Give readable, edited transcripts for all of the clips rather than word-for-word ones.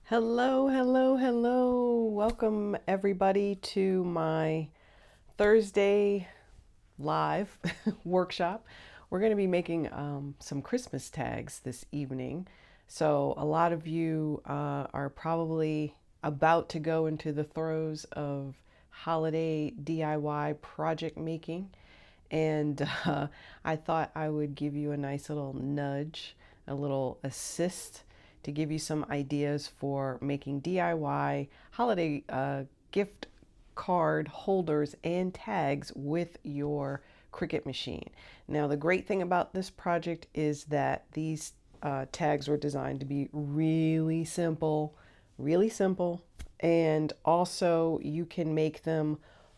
Hello, hello, hello. Welcome everybody to my Thursday live workshop. We're going to be making some Christmas tags this evening. So a lot of you are probably about to go into the throes of holiday DIY project making. And I thought I would give you a nice little nudge, a little assist to give you some ideas for making DIY holiday gift card holders and tags with your Cricut machine. Now, the great thing about this project is that these tags were designed to be really simple, and also you can make them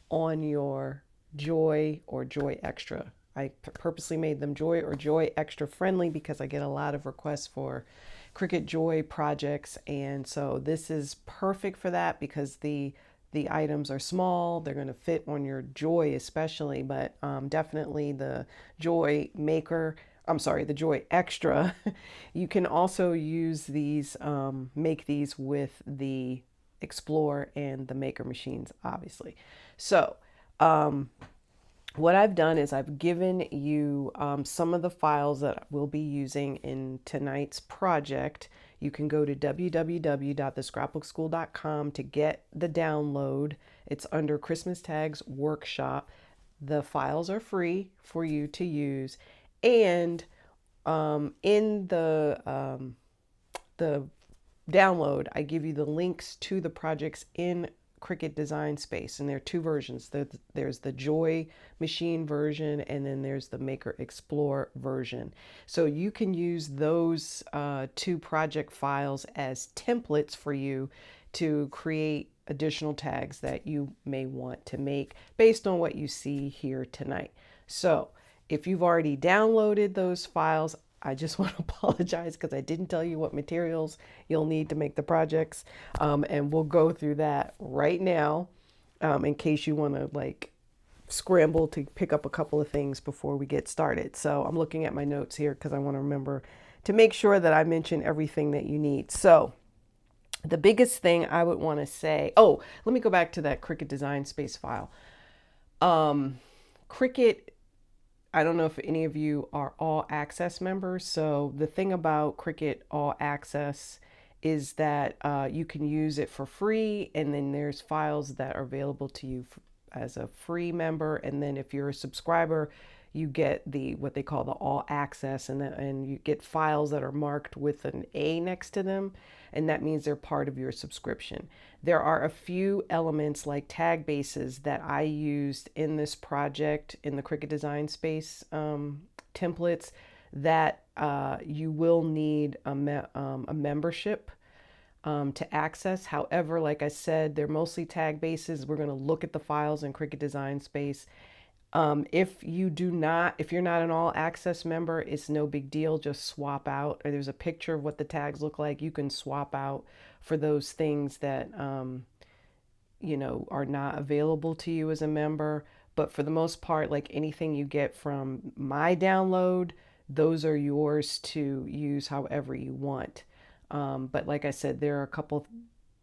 on your Joy or Joy Extra. I purposely made them Joy or Joy Extra friendly because I get a lot of requests for Cricut Joy projects, and so this is perfect for that because the items are small. They're going to fit on your Joy especially, but definitely the Joy Maker. I'm sorry, the Joy Extra. You can also use these, make these with the Explore and the Maker machines, obviously. So, what I've done is I've given you some of the files that we'll be using in tonight's project. You can go to www.thescrapbookschool.com to get the download. It's under Christmas Tags Workshop. The files are free for you to use. And in the download, I give you the links to the projects in Cricut Design Space, and there are two versions. There's the Joy Machine version, and then there's the Maker Explore version. So you can use those two project files as templates for you to create additional tags that you may want to make based on what you see here tonight. So if you've already downloaded those files, I just want to apologize because I didn't tell you what materials you'll need to make the projects. And we'll go through that right now in case you want to like scramble to pick up a couple of things before we get started. So I'm looking at my notes here because I want to remember to make sure that I mention everything that you need. So the biggest thing I would want to say, oh, let me go back to that Cricut Design Space file. Cricut, I don't know if any of you are All Access members. So the thing about Cricut All Access is that you can use it for free, and then there's files that are available to you as a free member. And then if you're a subscriber, you get the what they call the All Access, and you get files that are marked with an A next to them, and that means they're part of your subscription. There are a few elements like tag bases that I used in this project in the Cricut Design Space templates that you will need a membership to access. However, like I said, they're mostly tag bases. We're going to look at the files in Cricut Design Space. If you're not an all access member, it's no big deal. Just swap out. There's a picture of what the tags look like. You can swap out for those things that, are not available to you as a member. But for the most part, like anything you get from my download, those are yours to use however you want. But like I said, there are a couple,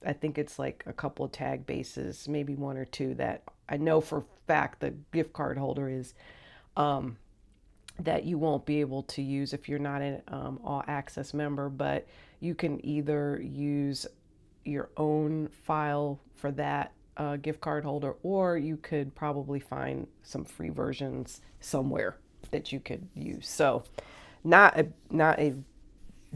I think it's like a couple of tag bases, maybe one or two that I know for a fact the gift card holder is that you won't be able to use if you're not an all access member, but you can either use your own file for that gift card holder, or you could probably find some free versions somewhere that you could use. So not a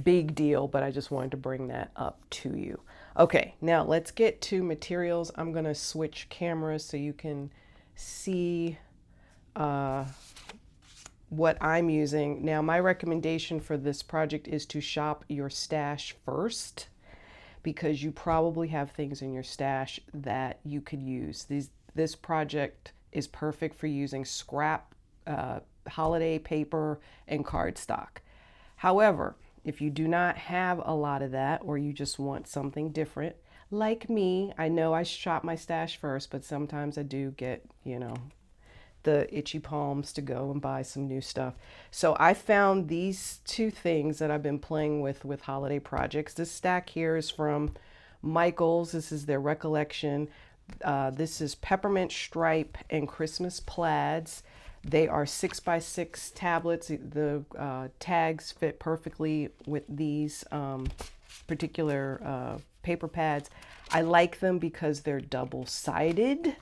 big deal, but I just wanted to bring that up to you. Okay, now let's get to materials. I'm going to switch cameras so you can see what I'm using. Now, my recommendation for this project is to shop your stash first, because you probably have things in your stash that you could use. This project is perfect for using scrap holiday paper and cardstock. However, if you do not have a lot of that, or you just want something different, like me, I know I shop my stash first, but sometimes I do get, the itchy palms to go and buy some new stuff. So I found these two things that I've been playing with holiday projects. This stack here is from Michaels, this is their Recollection. This is Peppermint Stripe and Christmas Plaids. They are 6x6 tablets. The tags fit perfectly with these particular paper pads. I like them because they're double-sided,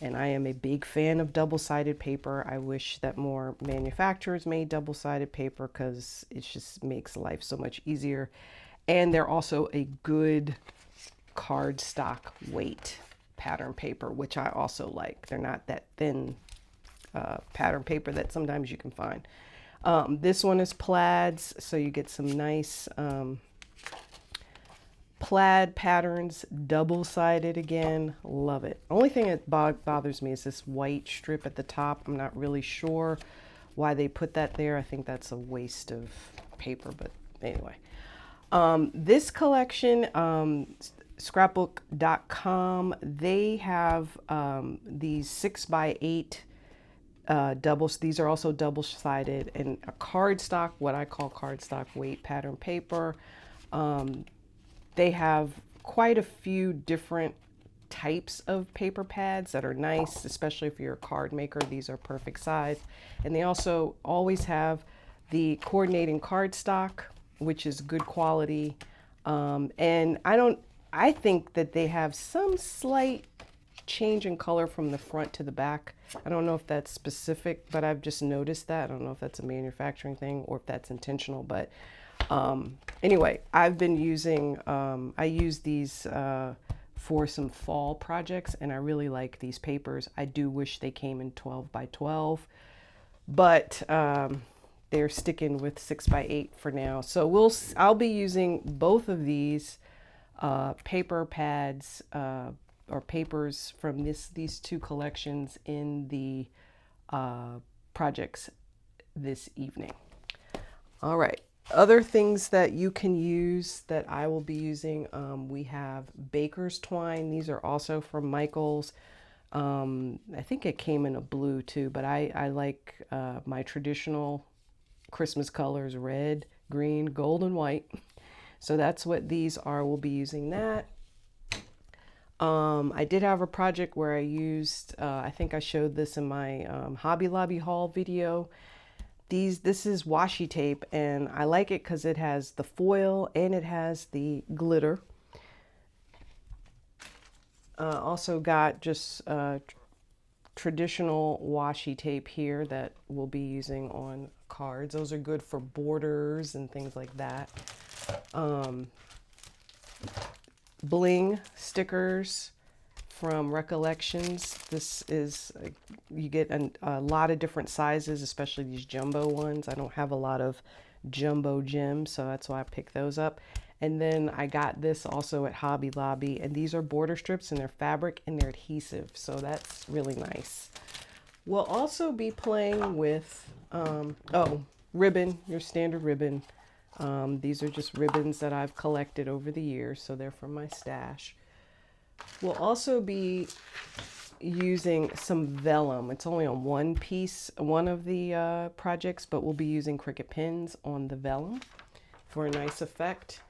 and I am a big fan of double-sided paper. I wish that more manufacturers made double-sided paper because it just makes life so much easier. And they're also a good cardstock weight pattern paper, which I also like. They're not that thin pattern paper that sometimes you can find. This one is plaids, so you get some nice plaid patterns, double-sided again. Love it. Only thing that bothers me is this white strip at the top. I'm not really sure why they put that there. I think that's a waste of paper, but anyway. This collection, scrapbook.com, they have these 6x8 doubles. These are also double-sided, and a cardstock, what I call cardstock weight pattern paper. They have quite a few different types of paper pads that are nice, especially if you're a card maker. These are perfect size. And they also always have the coordinating cardstock, which is good quality. And I think that they have some slight change in color from the front to the back. I don't know if that's specific, but I've just noticed that. I don't know if that's a manufacturing thing or if that's intentional, but anyway, I've been using, I use these for some fall projects, and I really like these papers. I do wish they came in 12x12, but they're sticking with 6x8 for now. So I'll be using both of these paper pads or papers from these two collections in the projects this evening. All right. Other things that you can use that I will be using, we have baker's twine. These are also from Michaels. I think it came in a blue too, but I like my traditional Christmas colors: red, green, gold, and white. So that's what these are. We'll be using that. I did have a project where I used, I think I showed this in my Hobby Lobby haul video. This is washi tape, and I like it because it has the foil and it has the glitter. Also got just traditional washi tape here that we'll be using on cards. Those are good for borders and things like that. Bling stickers from Recollections. This is, you get a lot of different sizes, especially these jumbo ones. I don't have a lot of jumbo gems, so that's why I picked those up. And then I got this also at Hobby Lobby, and these are border strips, and they're fabric and they're adhesive, so that's really nice. We'll also be playing with, ribbon, your standard ribbon. These are just ribbons that I've collected over the years, so they're from my stash. We'll also be using some vellum. It's only on one piece, one of the projects, but we'll be using Cricut pins on the vellum for a nice effect.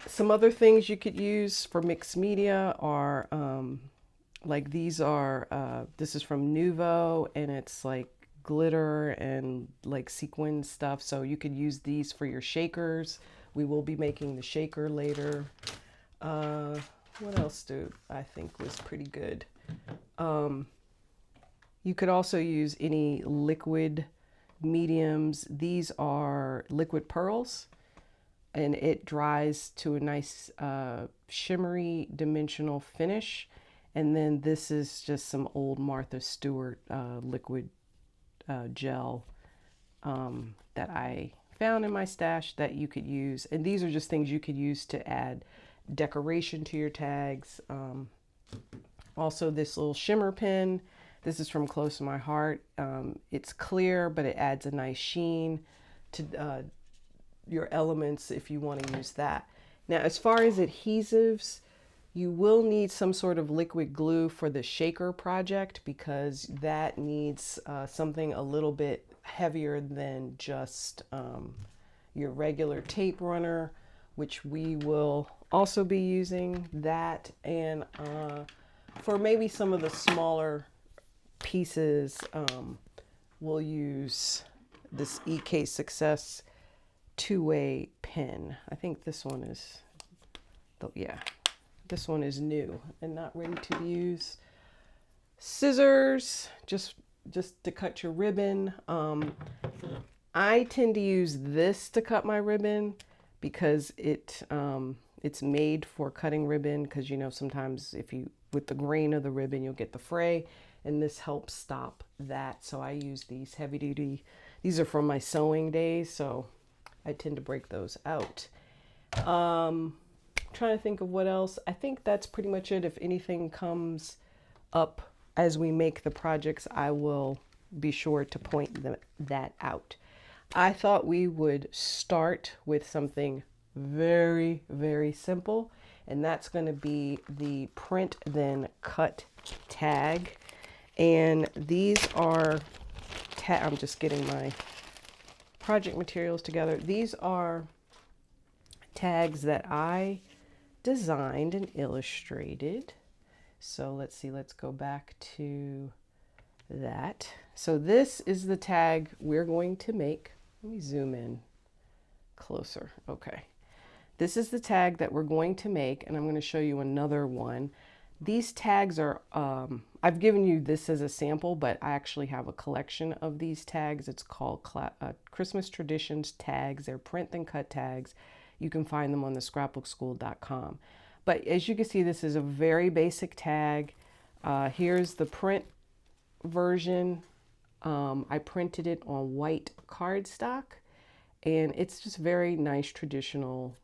Some other things you could use for mixed media are, like these are, this is from Nuvo, and it's like glitter and like sequin stuff, so you could use these for your shakers. We will be making the shaker later. What else do I think was pretty good? You could also use any liquid mediums. These are liquid pearls, and it dries to a nice shimmery dimensional finish. And then this is just some old Martha Stewart liquid gel that I found in my stash that you could use. And these are just things you could use to add decoration to your tags. Also this little shimmer pen. This is from Close to My Heart. It's clear, but it adds a nice sheen to your elements if you want to use that. Now, as far as adhesives, you will need some sort of liquid glue for the shaker project, because that needs something a little bit heavier than just your regular tape runner, which we will also be using that, and for maybe some of the smaller pieces, we'll use this EK Success two-way pen. I think this one is, yeah, this one is new and not ready to be used. Scissors, just to cut your ribbon. I tend to use this to cut my ribbon because it's made for cutting ribbon, because you know sometimes if you with the grain of the ribbon you'll get the fray, and this helps stop that. So I use these heavy duty. These are from my sewing days, so I tend to break those out. Trying to think of what else. I think that's pretty much it. If anything comes up as we make the projects, I will be sure to point that out. I thought we would start with something very, very simple, and that's going to be the Print-then-Cut Tag. And these are, I'm just getting my project materials together. These are tags that I designed and illustrated. So let's see, let's go back to that. So this is the tag we're going to make. Let me zoom in closer. Okay. This is the tag that we're going to make, and I'm going to show you another one. These tags are, I've given you this as a sample, but I actually have a collection of these tags. It's called Christmas Traditions Tags. They're Print-then-Cut tags. You can find them on the scrapbookschool.com. But as you can see, this is a very basic tag. Here's the print version. I printed it on white cardstock, and it's just very nice traditional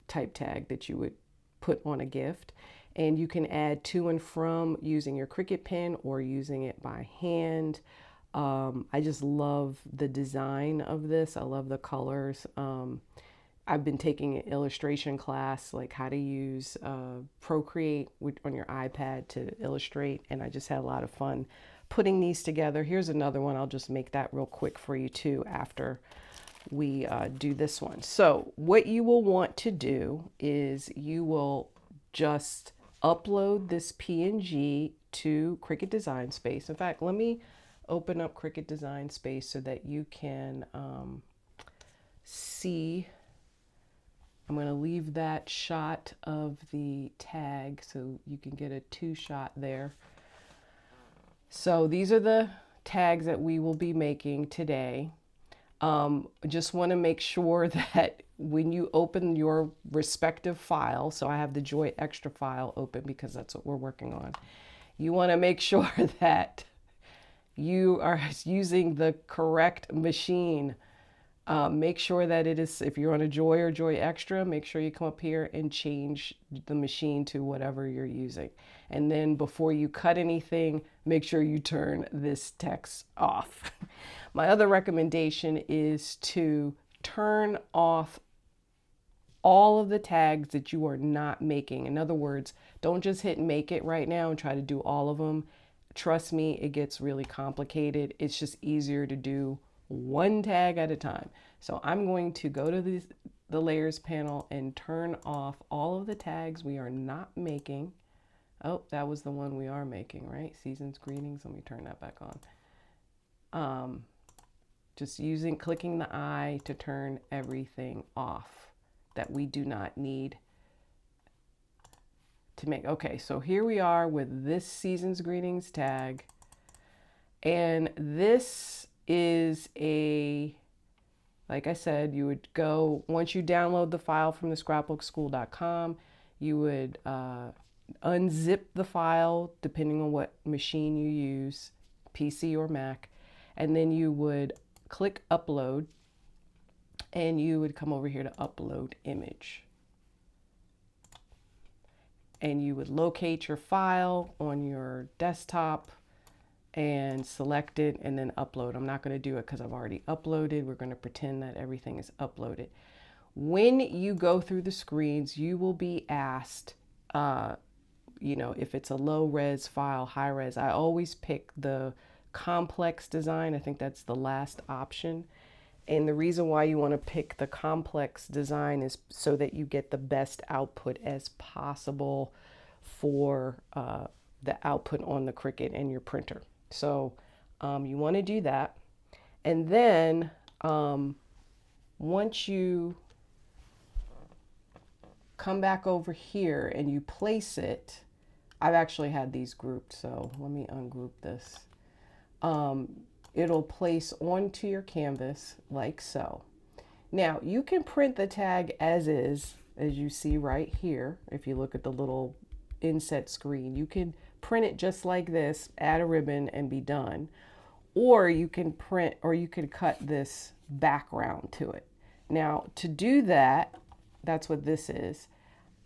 type tag that you would put on a gift. And you can add to and from using your Cricut pen or using it by hand. I just love the design of this. I love the colors. I've been taking an illustration class, like how to use Procreate on your iPad to illustrate, and I just had a lot of fun putting these together. Here's another one. I'll just make that real quick for you too after we do this one. So what you will want to do is you will just upload this PNG to Cricut Design Space. In fact, let me open up Cricut Design Space so that you can see. I'm going to leave that shot of the tag so you can get a two shot there. So these are the tags that we will be making today. Just want to make sure that when you open your respective file, so I have the Joy Extra file open because that's what we're working on. You want to make sure that you are using the correct machine. Make sure that it is, if you're on a Joy or Joy Extra, make sure you come up here and change the machine to whatever you're using. And then before you cut anything, make sure you turn this text off. My other recommendation is to turn off all of the tags that you are not making. In other words, don't just hit make it right now and try to do all of them. Trust me, it gets really complicated. It's just easier to do one tag at a time. So I'm going to go to the layers panel and turn off all of the tags we are not making. Oh, that was the one we are making, right? Season's Greetings. Let me turn that back on. Just clicking the eye to turn everything off that we do not need to make. Okay, so here we are with this Season's Greetings tag. And this is like I said, you would go, once you download the file from the scrapbookschool.com, you would unzip the file depending on what machine you use, PC or Mac, and then you would click upload, and you would come over here to upload image. And you would locate your file on your desktop and select it and then upload. I'm not going to do it because I've already uploaded. We're going to pretend that everything is uploaded. When you go through the screens, you will be asked, you know, if it's a low res file, high res. I always pick the complex design. I think that's the last option. And the reason why you want to pick the complex design is so that you get the best output as possible for the output on the Cricut and your printer. So you want to do that. And then once you come back over here and you place it, I've actually had these grouped, so let me ungroup this. It'll place onto your canvas like so. Now you can print the tag as is, as you see right here. If you look at the little inset screen, you can print it just like this, add a ribbon and be done. Or you can print, or you can cut this background to it. Now to do that, that's what this is.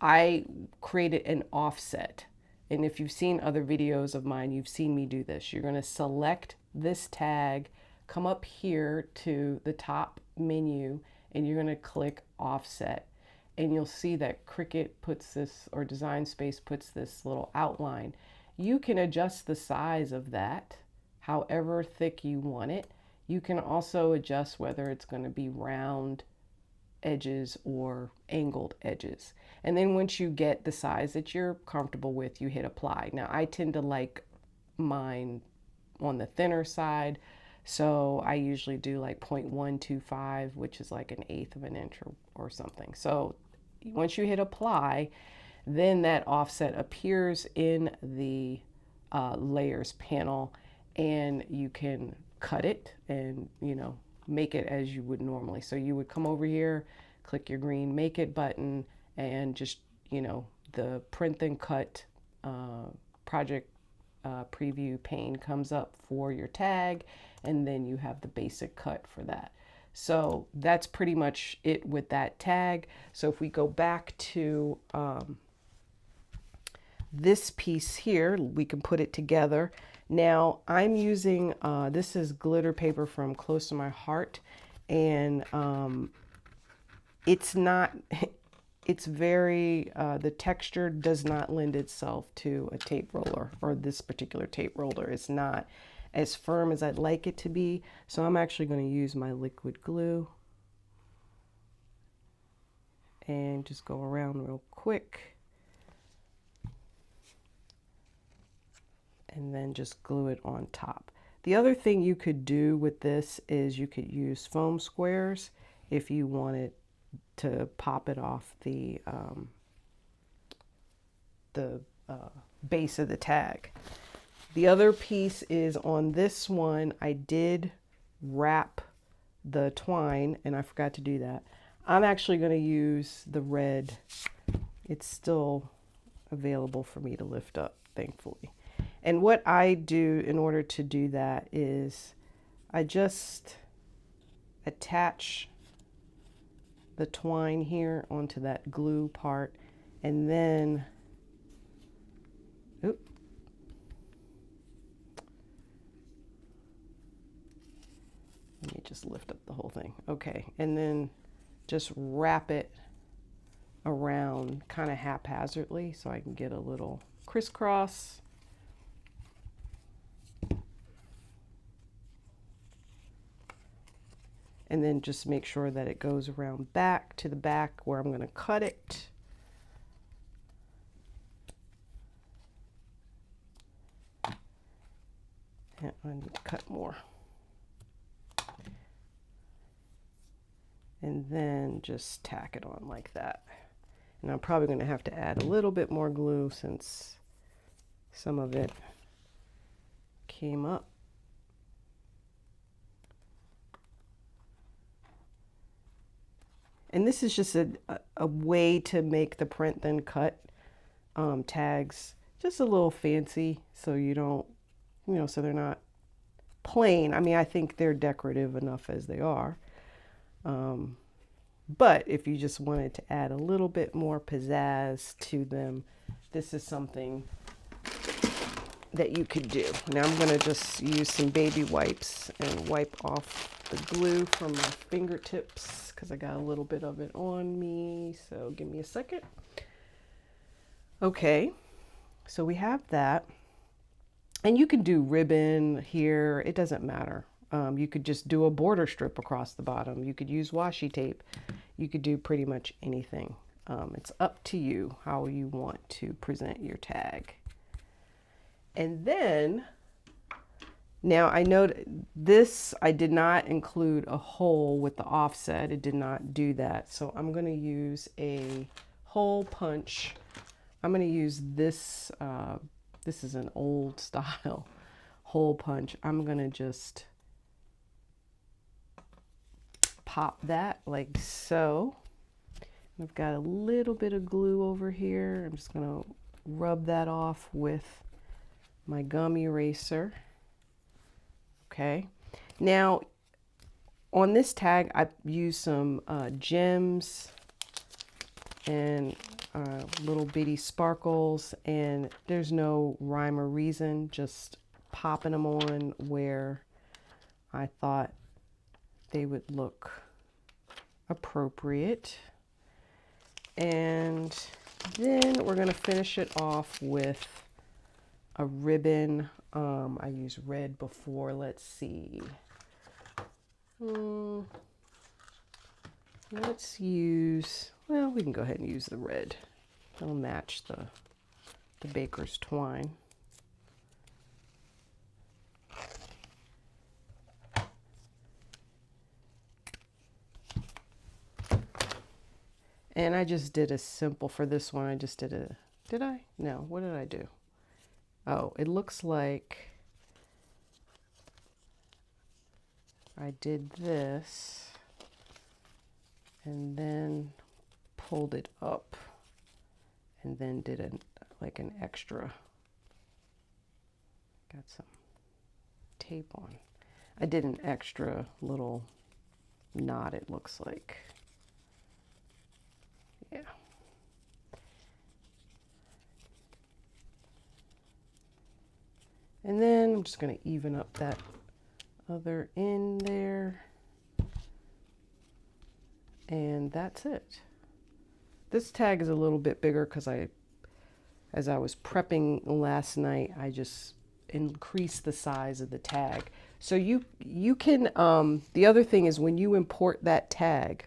I created an offset. And if you've seen other videos of mine, you've seen me do this. You're going to select this tag, come up here to the top menu, and you're going to click offset. And you'll see that Cricut puts this, or Design Space puts this little outline. You can adjust the size of that however thick you want it. You can also adjust whether it's going to be round edges or angled edges. And then once you get the size that you're comfortable with, you hit apply. Now I tend to like mine on the thinner side, so I usually do like 0.125, which is like 1/8 of an inch or something. So once you hit apply, then that offset appears in the layers panel, and you can cut it and, you know, make it as you would normally. So you would come over here, click your green make it button, and just, you know, the print then cut project preview pane comes up for your tag, and then you have the basic cut for that. So that's pretty much it with that tag. So if we go back to this piece here, we can put it together. Now I'm using, this is glitter paper from Close to My Heart, and it's not, it's very, the texture does not lend itself to a tape roller, or this particular tape roller. It's not as firm as I'd like it to be. So I'm actually going to use my liquid glue and just go around real quick. And then just glue it on top. The other thing you could do with this is you could use foam squares if you wanted to pop it off the base of the tag. The other piece is on this one, I did wrap the twine, and I forgot to do that. I'm actually going to use the red. It's still available for me to lift up, thankfully. And what I do in order to do that is I just attach the twine here onto that glue part, and then, oop, let me just lift up the whole thing. Okay, and then just wrap it around kind of haphazardly so I can get a little crisscross. And then just make sure that it goes around back to the back where I'm going to cut it. And I need to cut more. And then just tack it on like that. And I'm probably going to have to add a little bit more glue since some of it came up. And this is just a way to make the print then cut tags just a little fancy, so you don't, you know, so they're not plain. I mean, I think they're decorative enough as they are. But if you just wanted to add a little bit more pizzazz to them, this is something that you could do. Now I'm going to just use some baby wipes and wipe off the glue from my fingertips because I got a little bit of it on me. So give me a second. Okay, so we have that. And you can do ribbon here. It doesn't matter. You could just do a border strip across the bottom. You could use washi tape. You could do pretty much anything. It's up to you how you want to present your tag. And then, now I know this, I did not include a hole with the offset. It did not do that. So I'm going to use a hole punch. I'm going to use this, this is an old style hole punch. I'm going to just pop that like so. I've got a little bit of glue over here. I'm just going to rub that off with my gum eraser. Okay. Now, on this tag, I used some gems and little bitty sparkles, and there's no rhyme or reason, just popping them on where I thought they would look appropriate. And then we're going to finish it off with a ribbon. I used red before. Let's see. Let's use, well, we can go ahead and use the red. It'll match the baker's twine. And I just did a simple, for this one, I just did a, did I? No, what did I do? Oh, it looks like I did this and then pulled it up and then did like an extra, got some tape on. I did an extra little knot, it looks like. Yeah. And then I'm just going to even up that other end there. And that's it. This tag is a little bit bigger because as I was prepping last night, I just increased the size of the tag. So you can, the other thing is when you import that tag,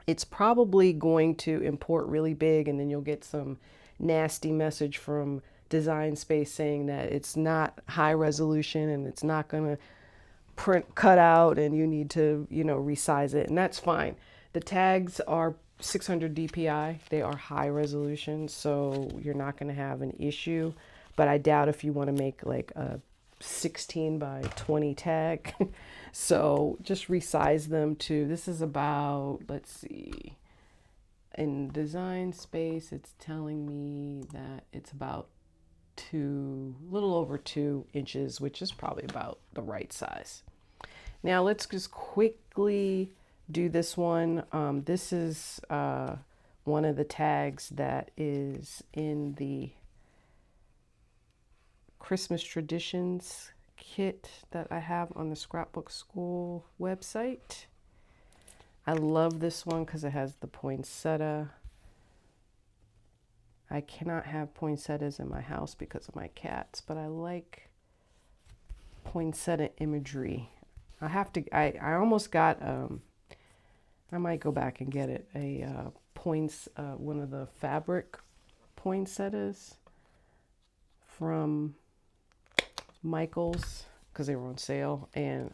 it's probably going to import really big, and then you'll get some nasty message from Design Space saying that it's not high resolution and it's not going to cut out and you need to, you know, resize it, and that's fine. The tags are 600 DPI. They are high resolution, so you're not going to have an issue, but I doubt if you want to make like a 16 by 20 tag. So just resize them to, this is about, let's see, in Design Space it's telling me that it's about a little over 2 inches, which is probably about the right size. Now let's just quickly do this one. This is one of the tags that is in the Christmas Traditions kit that I have on the Scrapbook School website. I love this one because it has the poinsettia. I cannot have poinsettias in my house because of my cats, but I like poinsettia imagery. I almost got, I might go back and get it, one of the fabric poinsettias from Michael's because they were on sale. And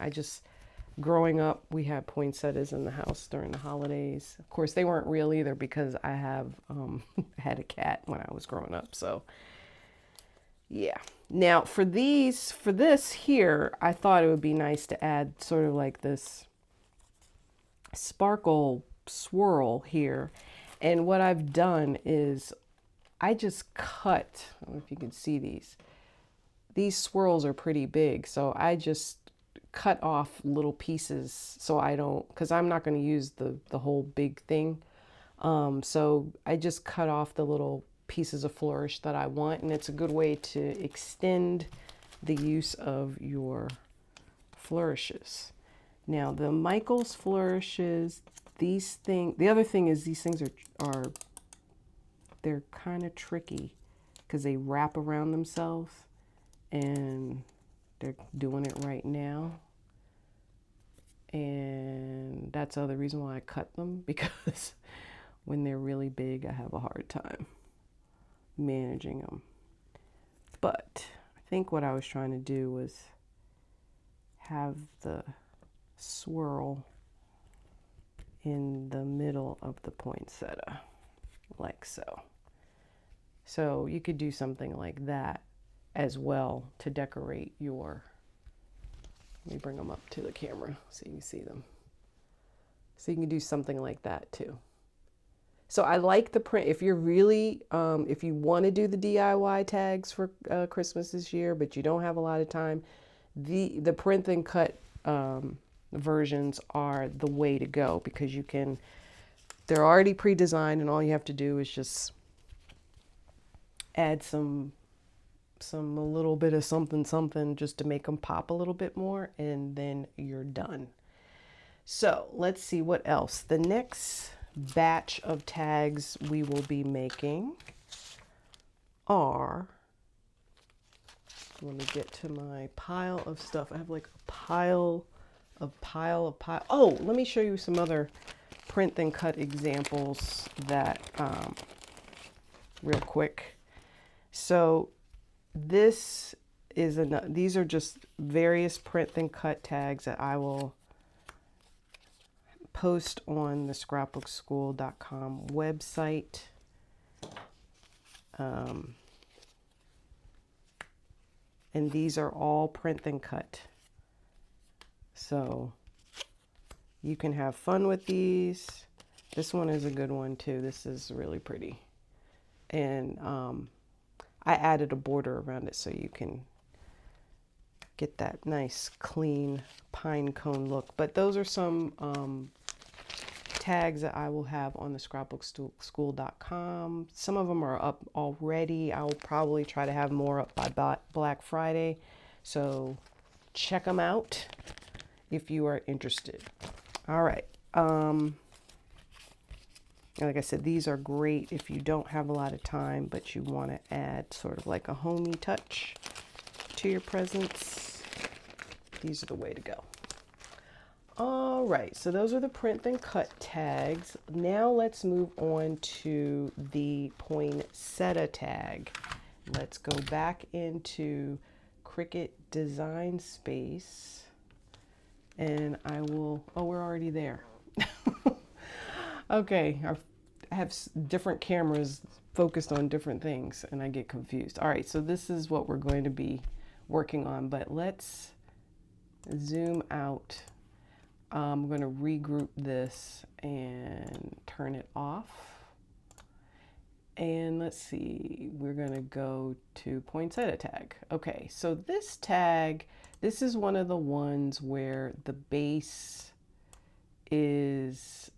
growing up, we had poinsettias in the house during the holidays. Of course, they weren't real either because I had a cat when I was growing up. So yeah. Now for this here, I thought it would be nice to add sort of like this sparkle swirl here. And what I've done is I just cut, I don't know if you can see these. These swirls are pretty big, so I just cut off little pieces so I don't, because I'm not going to use the whole big thing. So I just cut off the little pieces of flourish that I want, and it's a good way to extend the use of your flourishes. Now the Michael's flourishes, the other thing is these things they're kind of tricky because they wrap around themselves, and they're doing it right now. And that's the other reason why I cut them, because when they're really big, I have a hard time managing them. But I think what I was trying to do was have the swirl in the middle of the poinsettia, like so. So you could do something like that as well to decorate your, let me bring them up to the camera so you can see them. So you can do something like that too. So I like the print. If you're really, if you want to do the DIY tags for Christmas this year, but you don't have a lot of time, the print then cut versions are the way to go, because you can, they're already pre-designed and all you have to do is just add a little bit of something just to make them pop a little bit more, and then you're done. So let's see what else. The next batch of tags we will be making are, let me get to my pile of stuff. I have like a pile. Oh, let me show you some other print then cut examples that real quick. So this is these are just various print then cut tags that I will post on the scrapbookschool.com website. And these are all print then cut. So you can have fun with these. This one is a good one too. This is really pretty. And I added a border around it so you can get that nice clean pine cone look. But those are some tags that I will have on the scrapbookschool.com. Some of them are up already. I'll probably try to have more up by Black Friday. So check them out if you are interested. All right. Like I said, these are great if you don't have a lot of time, but you want to add sort of like a homey touch to your presents. These are the way to go. All right, so those are the print then cut tags. Now let's move on to the poinsettia tag. Let's go back into Cricut Design Space, and I will, oh, we're already there. Okay, I have different cameras focused on different things and I get confused. All right, so this is what we're going to be working on, but let's zoom out. I'm going to regroup this and turn it off. And let's see, we're going to go to poinsettia tag. Okay, so this tag, this is one of the ones where the base is,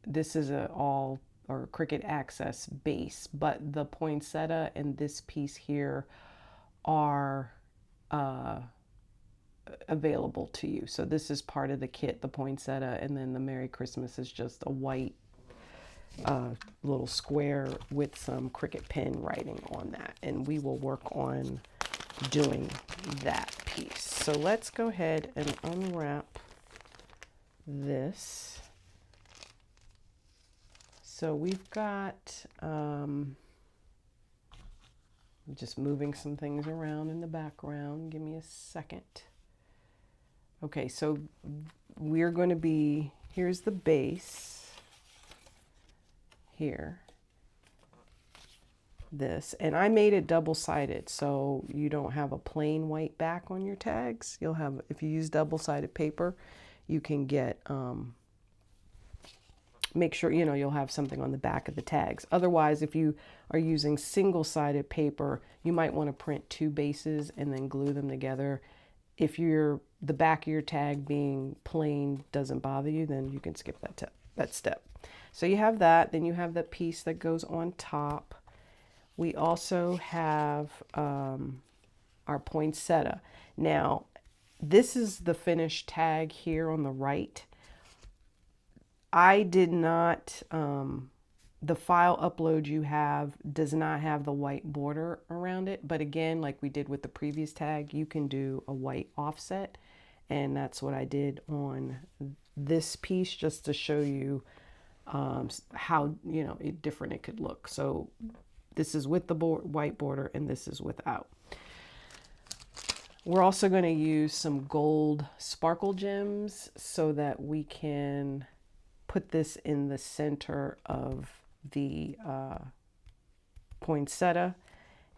this is a all or Cricut Access base, but the poinsettia and this piece here are available to you. So this is part of the kit, the poinsettia, and then the Merry Christmas is just a white little square with some Cricut pen writing on that, and we will work on doing that piece. So let's go ahead and unwrap this. So we've got just moving some things around in the background. Give me a second. Okay, so we're going to be, here's the base here, this, and I made it double-sided so you don't have a plain white back on your tags. You'll have, if you use double-sided paper, you can get, make sure, you know, you'll have something on the back of the tags. Otherwise, if you are using single-sided paper, you might want to print two bases and then glue them together. If the back of your tag being plain doesn't bother you, then you can skip that step. So you have that, then you have the piece that goes on top. We also have our poinsettia. Now, this is the finished tag here on the right. I did not, the file upload you have does not have the white border around it. But again, like we did with the previous tag, you can do a white offset And that's what I did on this piece, just to show you how, you know, different it could look. So this is with the white border and this is without. We're also going to use some gold sparkle gems so that we can put this in the center of the poinsettia.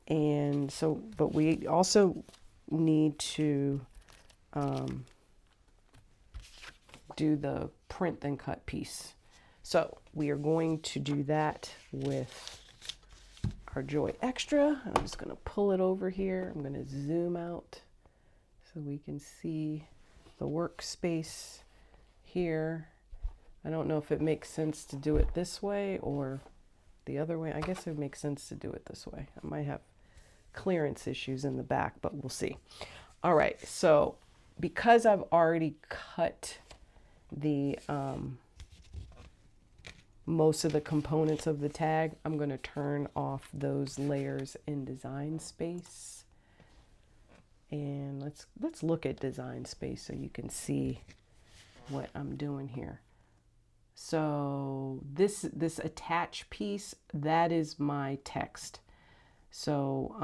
And so, but we also need to do the print then cut piece. So we are going to do that with our Joy Extra. I'm just going to pull it over here. I'm going to zoom out so we can see the workspace here. I don't know if it makes sense to do it this way or the other way. I guess it makes sense to do it this way. I might have clearance issues in the back, but we'll see. All right, so because I've already cut the most of the components of the tag, I'm going to turn off those layers in Design Space. And let's look at Design Space so you can see what I'm doing here. So this attach piece, that is my text. So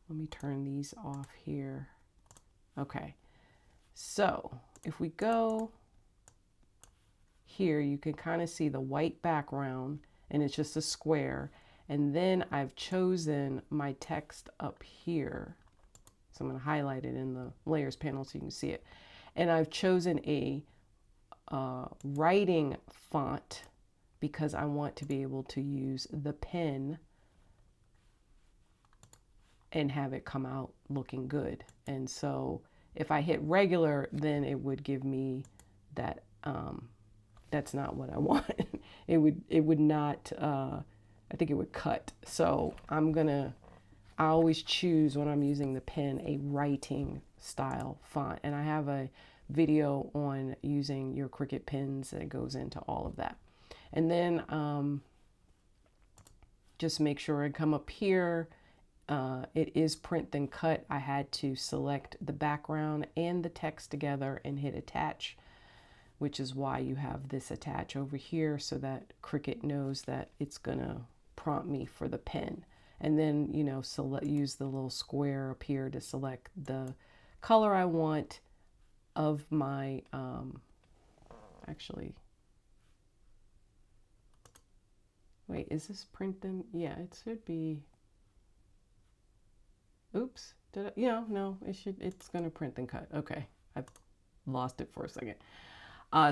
let me turn these off here. Okay, so if we go here, you can kind of see the white background and it's just a square. And then I've chosen my text up here. So I'm going to highlight it in the layers panel so you can see it. And I've chosen a writing font because I want to be able to use the pen and have it come out looking good. And so if I hit regular, then it would give me that, that's not what I want. it would not, I think it would cut. So I always choose when I'm using the pen, a writing style font. And I have a video on using your Cricut pens that goes into all of that. And then just make sure I come up here. It is print then cut. I had to select the background and the text together and hit attach, which is why you have this attach over here so that Cricut knows that it's gonna prompt me for the pen. And then, you know, use the little square up here to select the color I want of my, actually, wait, is this print then? Yeah, it should be, oops, did I, yeah, no, it's gonna print then cut. Okay, I've lost it for a second.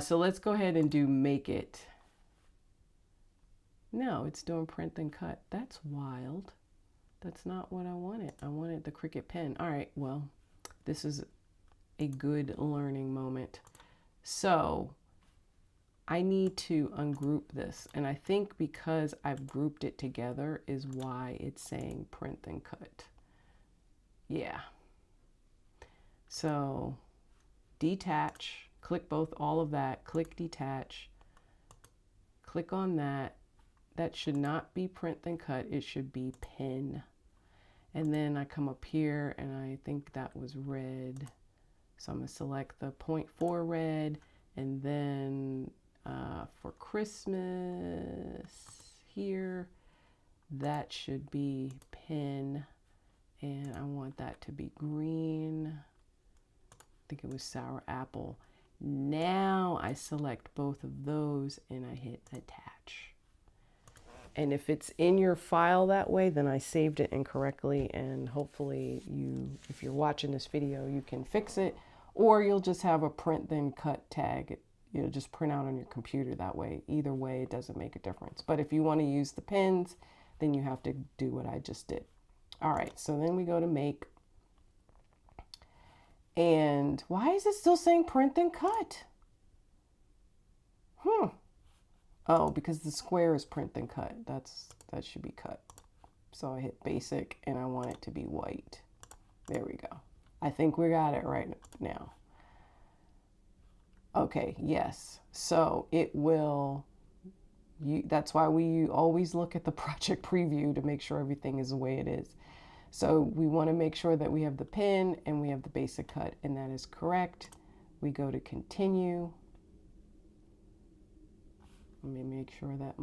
So let's go ahead and do make it. No, it's doing print then cut. That's wild. That's not what I wanted. I wanted the Cricut pen. All right, well, this is a good learning moment. So I need to ungroup this. And I think because I've grouped it together is why it's saying print then cut. Yeah. So detach, click all of that, click detach, click on that. That should not be print then cut, it should be pen. And then I come up here and I think that was red. So I'm gonna select the 0.4 red, and then for Christmas here, that should be pen. And I want that to be green. I think it was sour apple. Now I select both of those and I hit attach. And if it's in your file that way, then I saved it incorrectly, and hopefully if you're watching this video, you can fix it, or you'll just have a print then cut tag. You'll just print out on your computer that way. Either way, it doesn't make a difference. But if you want to use the pens, then you have to do what I just did. All right, so then we go to make. And why is it still saying print then cut? Oh, because the square is print then cut. That should be cut. So I hit basic and I want it to be white. There we go. I think we got it right now. Okay, yes. So it will, that's why we always look at the project preview to make sure everything is the way it is. So we want to make sure that we have the pen and we have the basic cut, and that is correct. We go to continue. Let me make sure that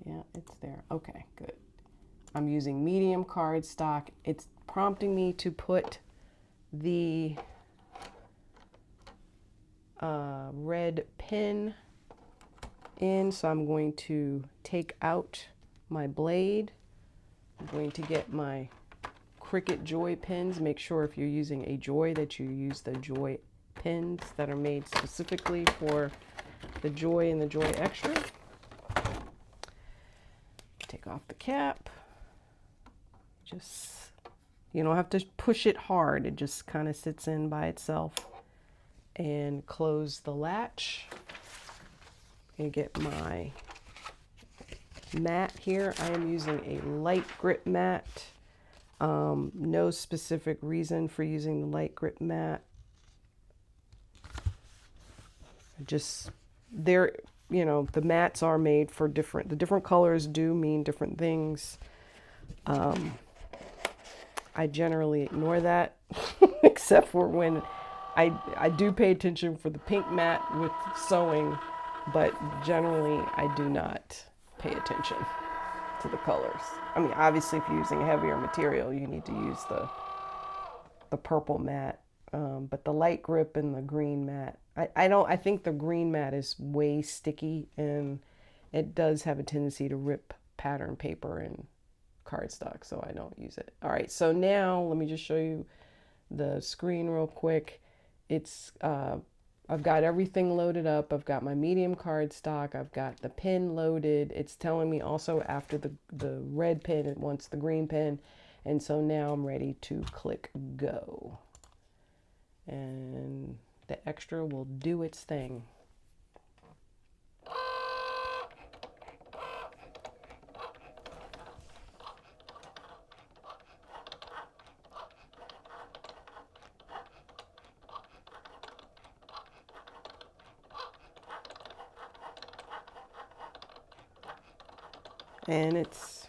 yeah, it's there. Okay, good. I'm using medium cardstock. It's prompting me to put the red pin in, so I'm going to take out my blade. I'm going to get my Cricut Joy pins. Make sure if you're using a Joy that you use the Joy pins that are made specifically for the Joy and the Joy Extra. Take off the cap. Just, you don't have to push it hard. It just kind of sits in by itself. And close the latch. And get my mat here. I am using a light grip mat. No specific reason for using the light grip mat. Just there, you know, the mats are made for different, the different colors do mean different things. I generally ignore that except for when I do pay attention for the pink mat with sewing, but generally I do not pay attention to the colors. I mean, obviously if you're using a heavier material, you need to use the purple mat, but the light grip and the green mat, I think the green mat is way sticky and it does have a tendency to rip pattern paper and cardstock, so I don't use it. All right, so now let me just show you the screen real quick. It's I've got everything loaded up. I've got my medium cardstock. I've got the pin loaded. It's telling me also after the red pin, it wants the green pin. And so now I'm ready to click go. And the extra will do its thing. And it's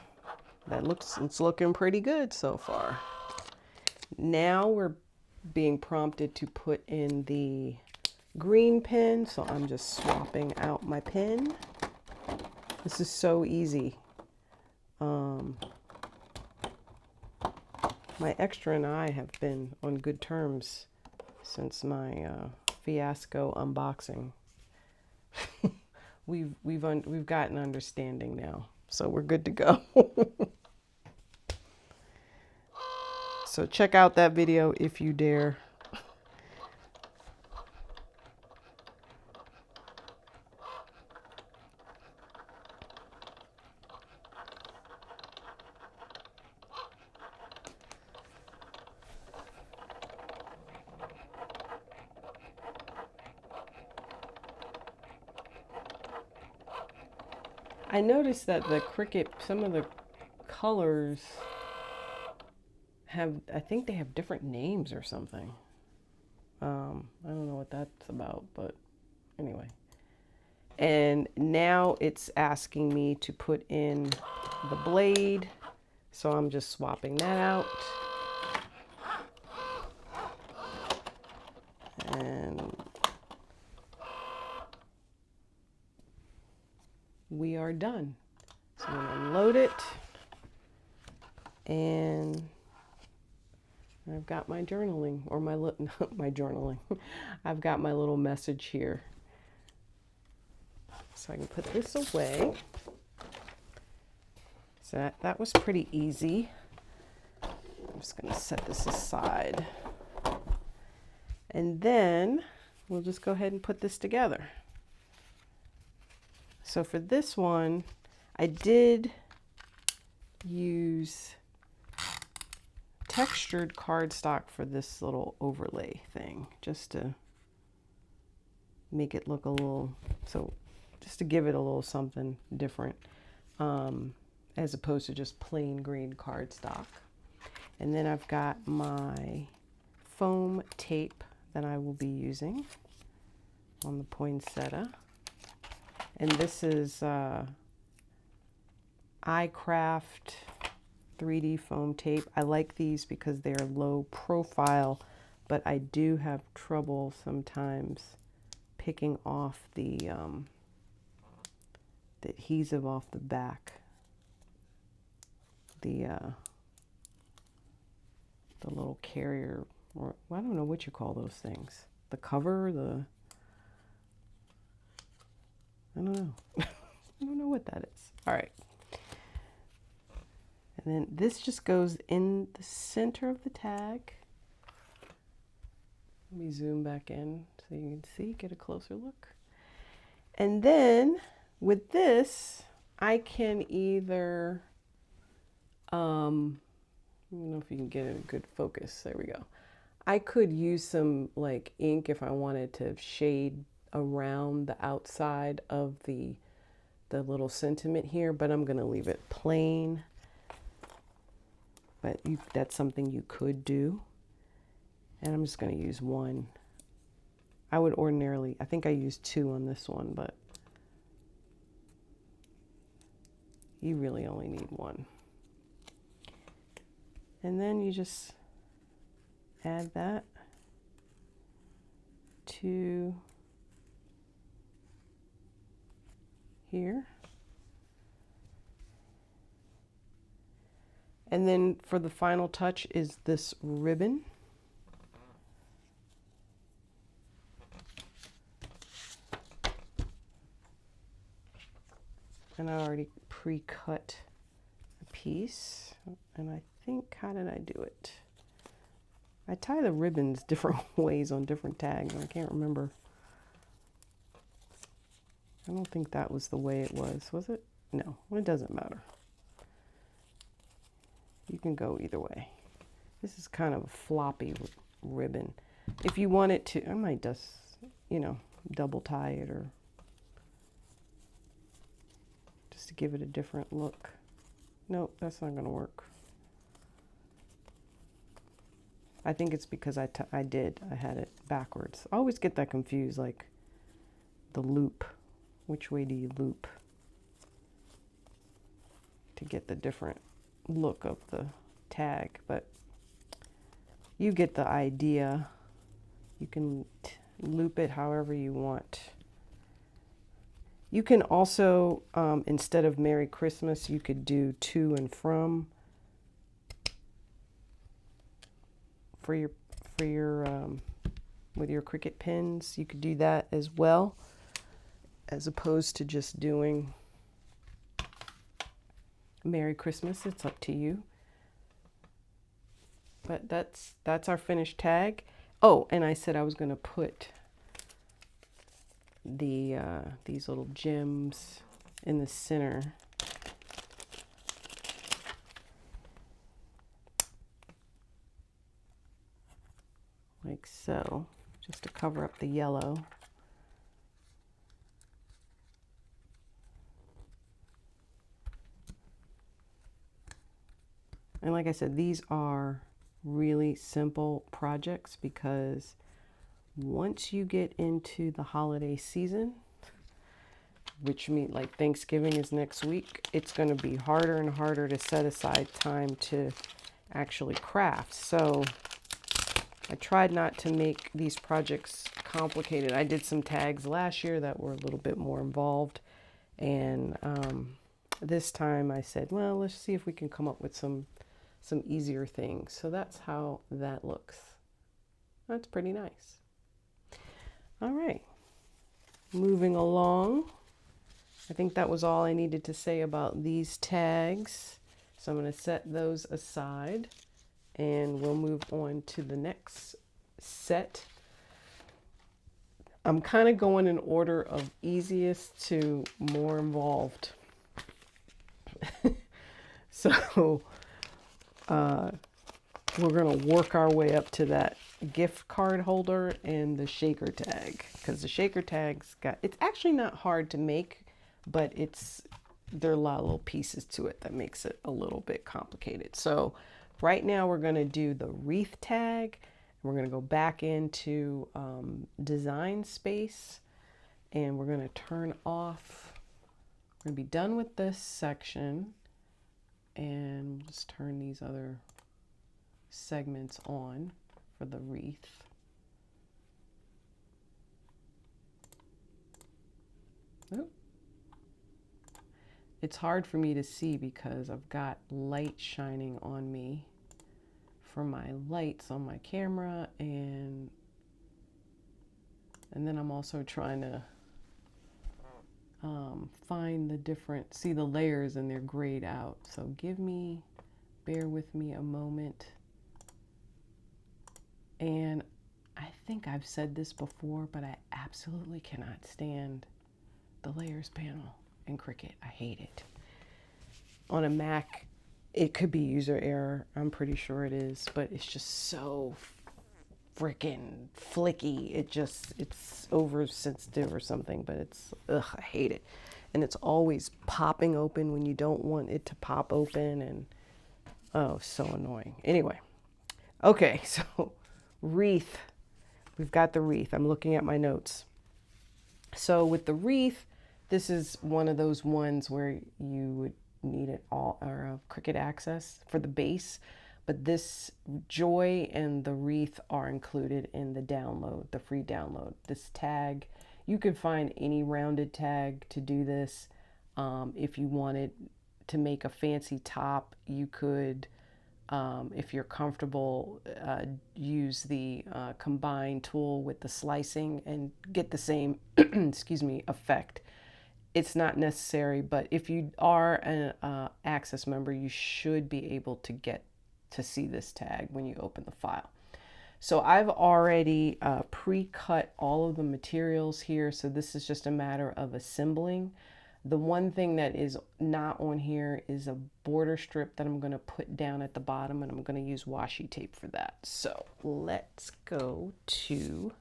looking pretty good so far. Now we're being prompted to put in the green pin, so I'm just swapping out my pin. This is so easy. My extra and I have been on good terms since my fiasco unboxing. We've gotten understanding now. So we're good to go. So check out that video if you dare. I noticed that the Cricut, some of the colors have, I think they have different names or something. I don't know what that's about, but anyway. And now it's asking me to put in the blade. So I'm just swapping that out. And we are done. So I'm going to unload it. And I've got my journaling, or my journaling. I've got my little message here. So I can put this away. So that was pretty easy. I'm just going to set this aside. And then we'll just go ahead and put this together. So for this one, I did use textured cardstock for this little overlay thing, just to make it look a little, so just to give it a little something different, as opposed to just plain green cardstock. And then I've got my foam tape that I will be using on the poinsettia. And this is iCraft 3D foam tape. I like these because they're low profile but I do have trouble sometimes picking off the adhesive off the back. The little carrier, or I don't know what you call those things. The cover, I don't know. I don't know what that is. All right. And then this just goes in the center of the tag. Let me zoom back in so you can see, get a closer look. And then with this, I can either, I don't know if you can get a good focus. There we go. I could use some like ink if I wanted to shade around the outside of the little sentiment here, but I'm going to leave it plain. But that's something you could do. And I'm just going to use one. I would ordinarily, I think I used two on this one, but you really only need one. And then you just add that to here. And then for the final touch is this ribbon. And I already pre-cut a piece. And I think, how did I do it? I tie the ribbons different ways on different tags. I can't remember. I don't think that was the way it was it? No, it doesn't matter. You can go either way. This is kind of a floppy ribbon. If you want it to, I might just, you know, double tie it or just to give it a different look. Nope, that's not going to work. I think it's because I had it backwards. I always get that confused, like the loop. Which way do you loop to get the different look of the tag? But you get the idea. You can loop it however you want. You can also, instead of Merry Christmas, you could do to and from for your with your Cricut pins. You could do that as well, as opposed to just doing Merry Christmas. It's up to you. But that's our finished tag. Oh, and I said I was going to put these little gems in the center. Like so, just to cover up the yellow. And like I said, these are really simple projects because once you get into the holiday season, which means like Thanksgiving is next week, it's going to be harder and harder to set aside time to actually craft. So I tried not to make these projects complicated. I did some tags last year that were a little bit more involved. And this time I said, well, let's see if we can come up with some easier things. So that's how that looks. That's pretty nice. All right, moving along. I think that was all I needed to say about these tags. So I'm going to set those aside and we'll move on to the next set. I'm kind of going in order of easiest to more involved. So we're going to work our way up to that gift card holder and the shaker tag, because the shaker tags it's actually not hard to make, but there are a lot of little pieces to it that makes it a little bit complicated. So right now we're going to do the wreath tag. We're going to go back into design space and we're going to turn off. We're going to be done with this section and just turn these other segments on for the wreath. Oop. It's hard for me to see because I've got light shining on me from my lights on my camera, and then I'm also trying to find the different, see the layers and they're grayed out. So bear with me a moment. And I think I've said this before, but I absolutely cannot stand the layers panel in Cricut. I hate it. On a Mac, it could be user error. I'm pretty sure it is, but it's just so freaking flicky. It's oversensitive or something, but I hate it. And it's always popping open when you don't want it to pop open, and oh, so annoying. Anyway, okay, so wreath. We've got the wreath. I'm looking at my notes. So with the wreath, this is one of those ones where you would need it all, or Cricut Access for the base. But this joy and the wreath are included in the download, the free download. This tag, you can find any rounded tag to do this. If you wanted to make a fancy top, you could, if you're comfortable, use the combine tool with the slicing and get the same, excuse me, effect. It's not necessary, but if you are an Access member, you should be able to get to see this tag when you open the file. So I've already pre-cut all of the materials here, so this is just a matter of assembling. The one thing that is not on here is a border strip that I'm going to put down at the bottom, and I'm going to use washi tape for that. So let's go to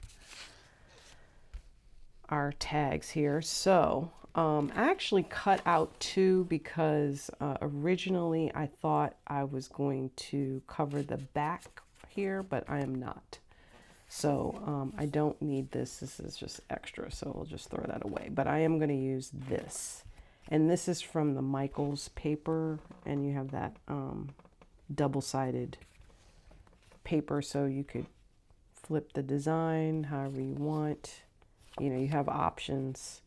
our tags here. So I actually cut out two because originally I thought I was going to cover the back here, but I am not. So I don't need this. This is just extra, so we'll just throw that away. But I am going to use this. And this is from the Michaels paper, and you have that double-sided paper, so you could flip the design however you want. You know, you have options.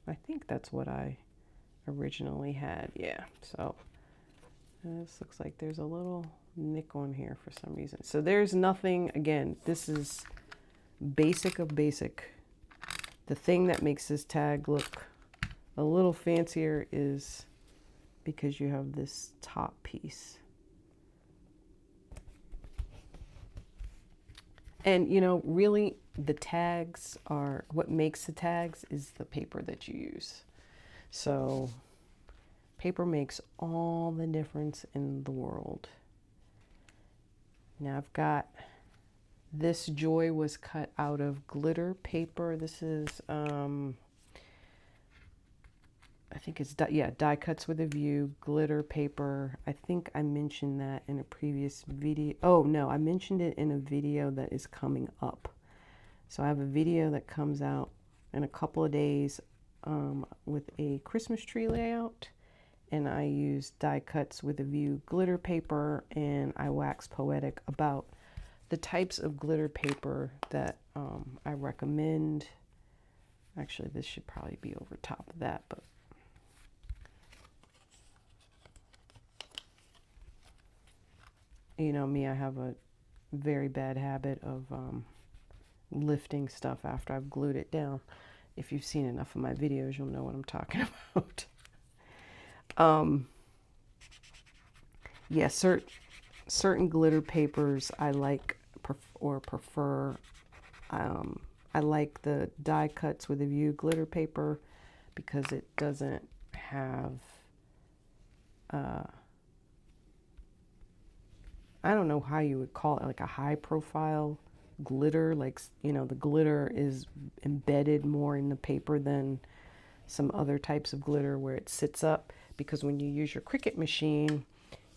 I think that's what I originally had. Yeah, so this looks like there's a little nick on here for some reason. So there's nothing, again, this is basic of basic. The thing that makes this tag look a little fancier is because you have this top piece. And you know, really the tags are, what makes the tags is the paper that you use. So paper makes all the difference in the world. Now I've got, this joy was cut out of glitter paper. This is, I think it's, yeah, die cuts with a view, glitter paper. I think I mentioned that in a previous video. Oh no, I mentioned it in a video that is coming up. So I have a video that comes out in a couple of days with a Christmas tree layout. And I use die cuts with a view glitter paper, and I wax poetic about the types of glitter paper that I recommend. Actually, this should probably be over top of that, but you know me, I have a very bad habit of lifting stuff after I've glued it down. If you've seen enough of my videos, you'll know what I'm talking about. Yeah, certain glitter papers I like or prefer. I like the die cuts with a view glitter paper because it doesn't have, I don't know how you would call it, like a high profile glitter. Like, you know, the glitter is embedded more in the paper than some other types of glitter where it sits up. Because when you use your Cricut machine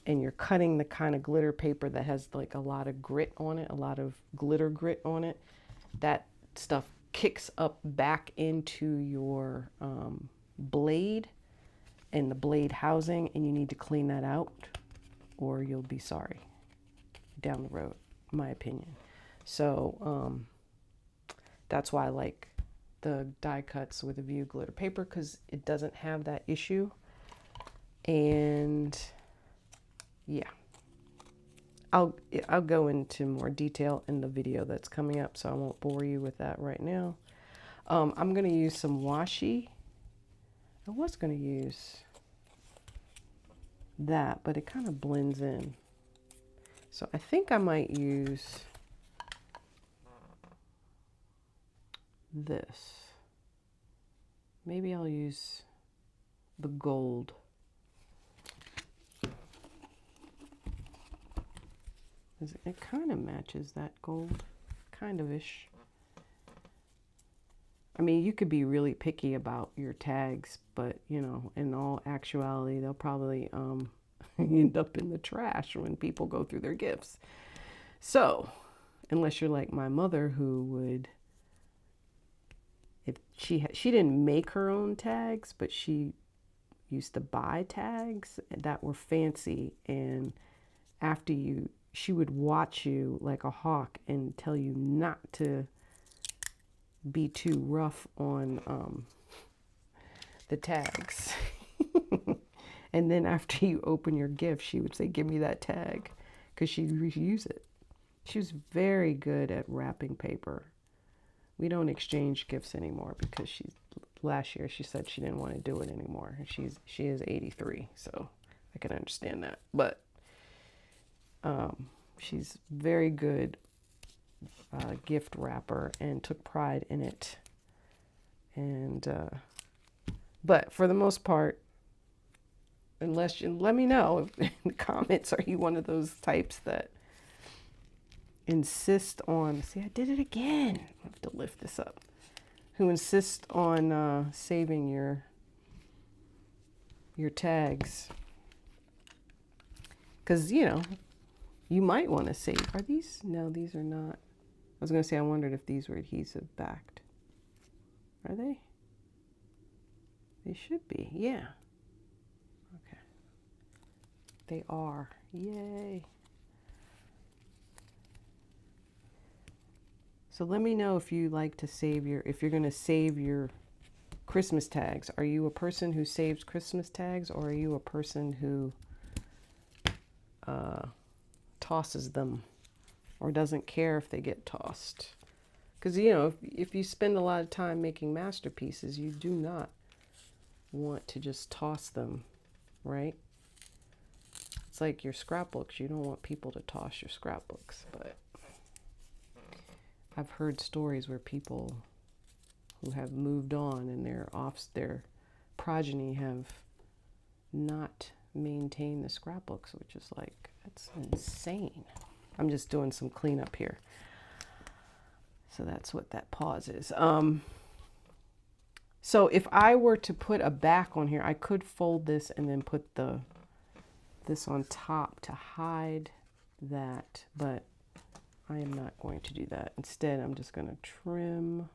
and you're cutting the kind of glitter paper that has like a lot of grit on it, a lot of glitter grit on it, that stuff kicks up back into your blade and the blade housing, and you need to clean that out or you'll be sorry. down the road, my opinion. So that's why I like the die cuts with a view glitter paper, because it doesn't have that issue. And yeah, I'll go into more detail in the video that's coming up, so I won't bore you with that right now. I'm going to use some washi. I was going to use that, but it kind of blends in. So I think I might use this. Maybe I'll use the gold. It kind of matches that gold, kind of-ish. I mean, you could be really picky about your tags, but, you know, in all actuality, they'll probably end up in the trash when people go through their gifts. So, unless you're like my mother, who would, if she didn't make her own tags, but she used to buy tags that were fancy, and after she would watch you like a hawk and tell you not to be too rough on the tags. And then after you open your gift, she would say, give me that tag, because she'd reuse it. She was very good at wrapping paper. We don't exchange gifts anymore because last year she said she didn't want to do it anymore. She is 83, so I can understand that. But she's very good gift wrapper and took pride in it. And but for the most part, unless you let me know in the comments, are you one of those types that insist on, see, I did it again, I have to lift this up, who insist on saving your tags? Because, you know, you might want to save. Are these? No, these are not. I was going to say, I wondered if these were adhesive backed. Are they? They should be. Yeah. Okay. They are. Yay. So let me know if you like to save if you're going to save your Christmas tags. Are you a person who saves Christmas tags, or are you a person who tosses them, or doesn't care if they get tossed? Because, you know, if you spend a lot of time making masterpieces, you do not want to just toss them, right? It's like your scrapbooks. You don't want people to toss your scrapbooks, but I've heard stories where people who have moved on and their progeny have not maintained the scrapbooks, which is like, that's insane. I'm just doing some cleanup here. So that's what that pause is. So if I were to put a back on here, I could fold this and then put this on top to hide that, but I am not going to do that. Instead, I'm just going to trim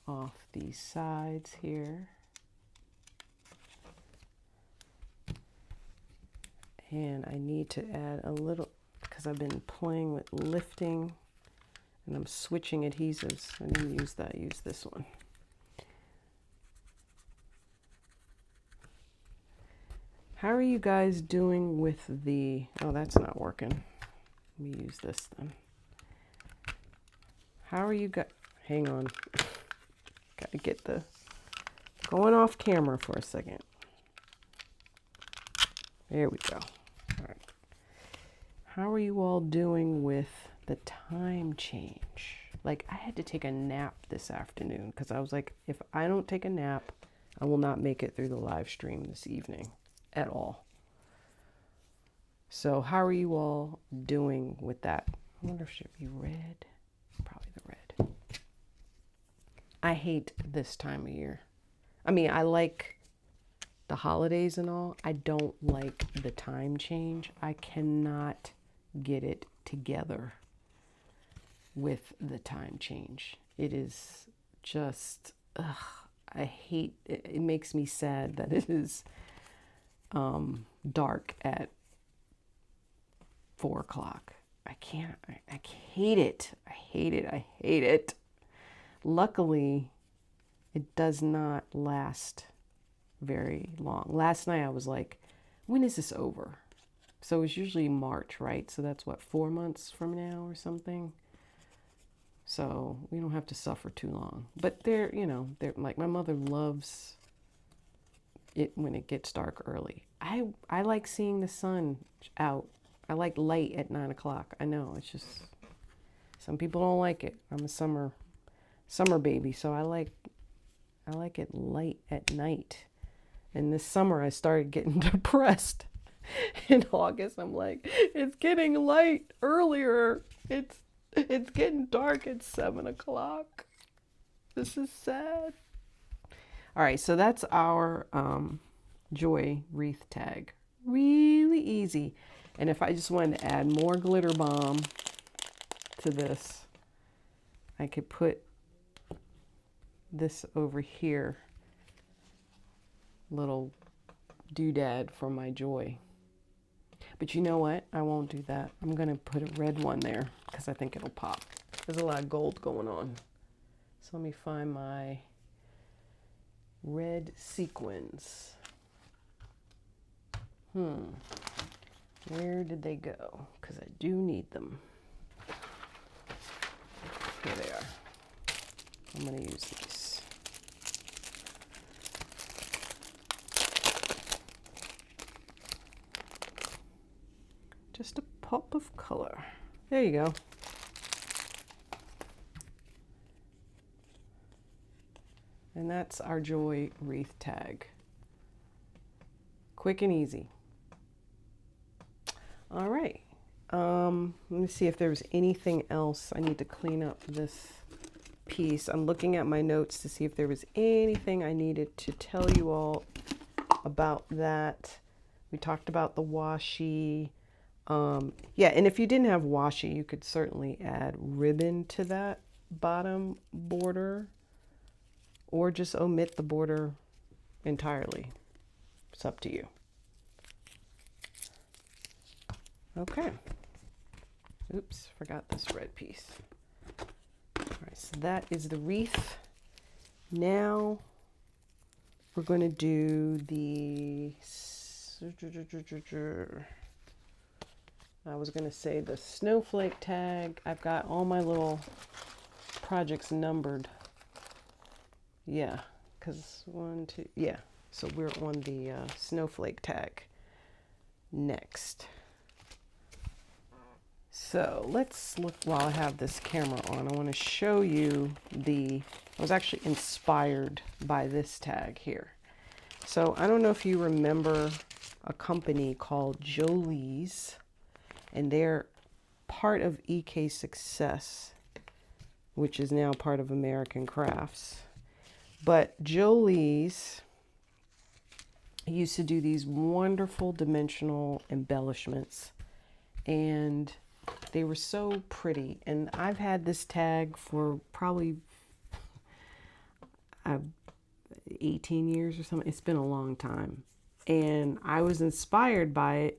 off these sides here. And I need to add a little, because I've been playing with lifting and I'm switching adhesives. I didn't use that, I used this one. How are you guys doing with the, oh, that's not working. Let me use this then. How are you guys, hang on. Gotta get going off camera for a second. There we go. All right. How are you all doing with the time change? Like, I had to take a nap this afternoon because I was like, if I don't take a nap, I will not make it through the live stream this evening at all. So how are you all doing with that? I wonder if it should be red. Probably the red. I hate this time of year. I mean, I like the holidays and all. I don't like the time change. I cannot get it together with the time change. It is just, ugh, I hate it. It makes me sad that it is dark at 4 o'clock. I can't, I hate it. I hate it. I hate it. Luckily, it does not last very long. Last night I was like, when is this over? So it's usually March, right? So that's what, 4 months from now or something. So we don't have to suffer too long. But they're, you know, they're like, my mother loves it when it gets dark early. I like seeing the sun out. I like light at 9 o'clock. I know, it's just, some people don't like it. I'm a summer baby, so I like it light at night. And this summer I started getting depressed. In August, I'm like, it's getting light earlier. It's getting dark at 7 o'clock. This is sad. All right, so that's our Joy wreath tag. Really easy. And if I just wanted to add more glitter bomb to this, I could put this over here, little doodad for my Joy. But you know what? I won't do that. I'm going to put a red one there because I think it'll pop. There's a lot of gold going on. So let me find my red sequins. Where did they go? Because I do need them. Here they are. I'm going to use these. Just a pop of color. There you go. And that's our Joy wreath tag. Quick and easy. All right. Let me see if there's anything else. I need to clean up this piece. I'm looking at my notes to see if there was anything I needed to tell you all about that. We talked about the washi. Yeah, and if you didn't have washi, you could certainly add ribbon to that bottom border, or just omit the border entirely. It's up to you. Okay. Oops, forgot this red piece. All right, so that is the wreath. Now we're going to do the, I was going to say the snowflake tag. I've got all my little projects numbered. Yeah, because 1, 2, yeah. So we're on the snowflake tag next. So let's look while I have this camera on. I want to show you I was actually inspired by this tag here. So I don't know if you remember a company called Jolie's, and they're part of EK Success, which is now part of American Crafts. But Jolie's used to do these wonderful dimensional embellishments, and they were so pretty. And I've had this tag for probably 18 years or something. It's been a long time. And I was inspired by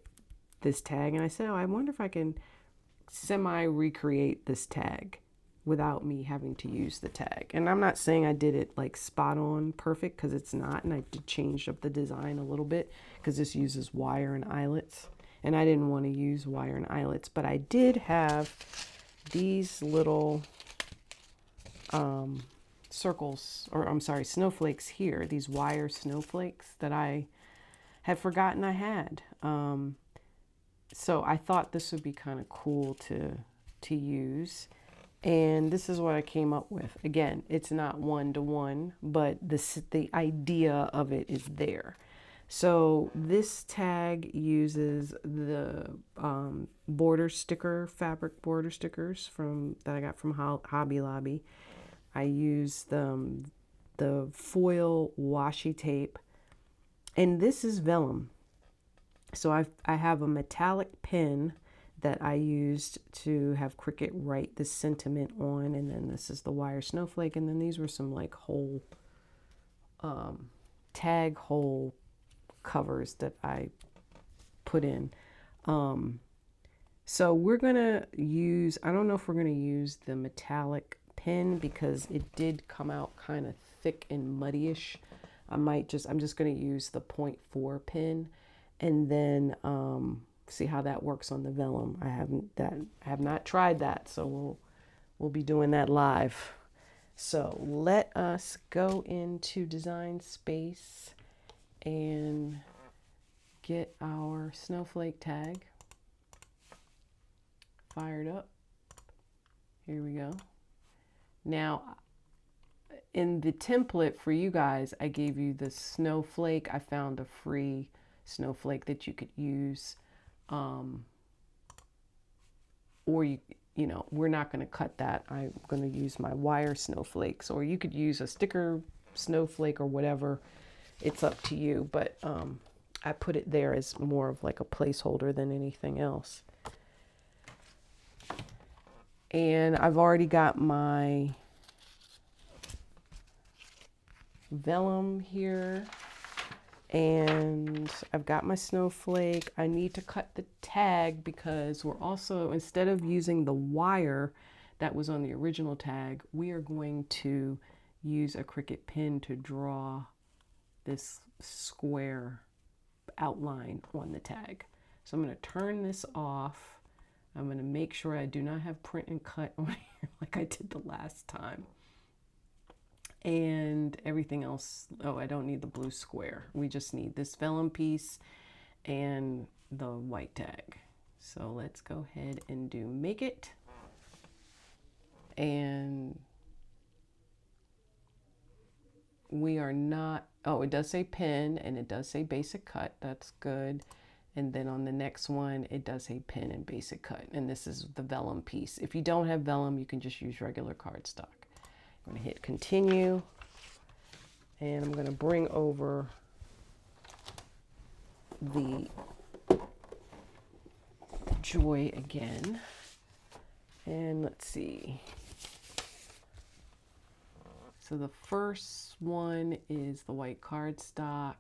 this tag, and I said, oh, I wonder if I can semi-recreate this tag without me having to use the tag. And I'm not saying I did it like spot on perfect, because it's not, and I did change up the design a little bit because this uses wire and eyelets, and I didn't want to use wire and eyelets. But I did have these little circles, or I'm sorry, snowflakes here, these wire snowflakes that I had forgotten I had. So I thought this would be kind of cool to use. And this is what I came up with. Again, it's not one-to-one, but the idea of it is there. So this tag uses the border sticker, fabric border stickers that I got from Hobby Lobby. I used the foil washi tape, and this is vellum. So I have a metallic pen that I used to have Cricut write this sentiment on, and then this is the wire snowflake, and then these were some like whole tag hole covers that I put in. So we're gonna use, I don't know if we're gonna use the metallic pen because it did come out kind of thick and muddyish. I'm just gonna use the 0.4 pen and then see how that works on the vellum. I have not tried that, so we'll be doing that live. So let us go into Design Space and get our snowflake tag fired up. Here we go. Now, in the template for you guys, I gave you the snowflake. I found a free snowflake that you could use. Or you know, we're not going to cut that. I'm going to use my wire snowflakes, or you could use a sticker snowflake or whatever. It's up to you, but I put it there as more of like a placeholder than anything else. And I've already got my vellum here, and I've got my snowflake. I need to cut the tag because we're also, instead of using the wire that was on the original tag, we are going to use a Cricut pen to draw this square outline on the tag. So I'm going to turn this off. I'm going to make sure I do not have print and cut on here like I did the last time. And everything else, oh, I don't need the blue square. We just need this vellum piece and the white tag. So let's go ahead and do make it. And we are not, oh, it does say pen and it does say basic cut. That's good. And then on the next one, it does say pen and basic cut. And this is the vellum piece. If you don't have vellum, you can just use regular cardstock. I'm going to hit continue, and I'm going to bring over the joy again. And let's see. So the first one is the white cardstock,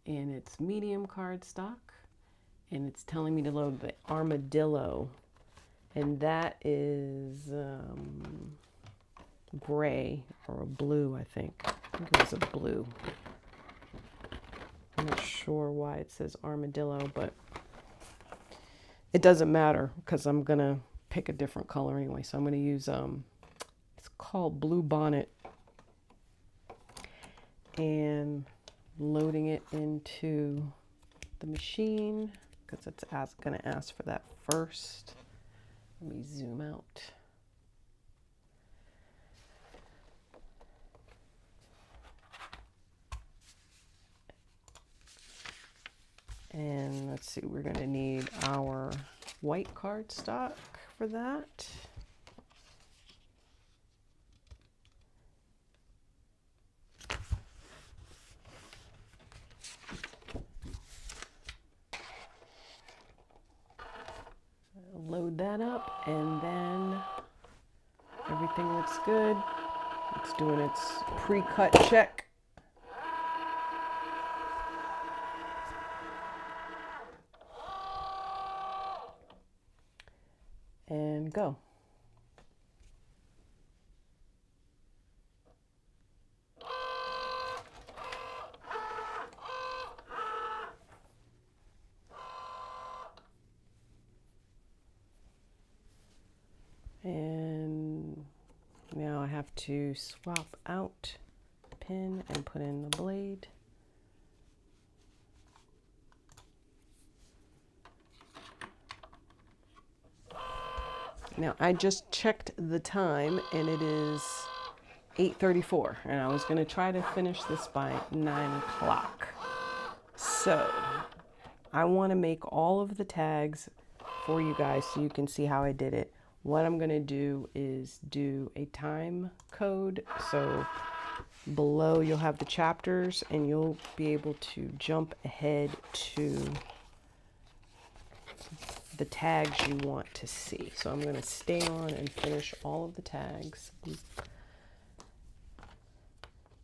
and it's medium cardstock, and it's telling me to load the armadillo, and that is gray or a blue, I think. I think it was a blue. I'm not sure why it says armadillo, but it doesn't matter because I'm gonna pick a different color anyway. So I'm gonna use it's called Blue Bonnet, and loading it into the machine because it's gonna ask for that first. Let me zoom out. And let's see, we're going to need our white cardstock for that. Load that up, and then everything looks good. It's doing its pre-cut check. And go. And now I have to swap out the pin and put in the blade. Now I just checked the time and it is 8:34, and I was going to try to finish this by 9 o'clock. So I want to make all of the tags for you guys so you can see how I did it. What I'm going to do is do a time code. So below you'll have the chapters and you'll be able to jump ahead to the tags you want to see. So I'm going to stay on and finish all of the tags.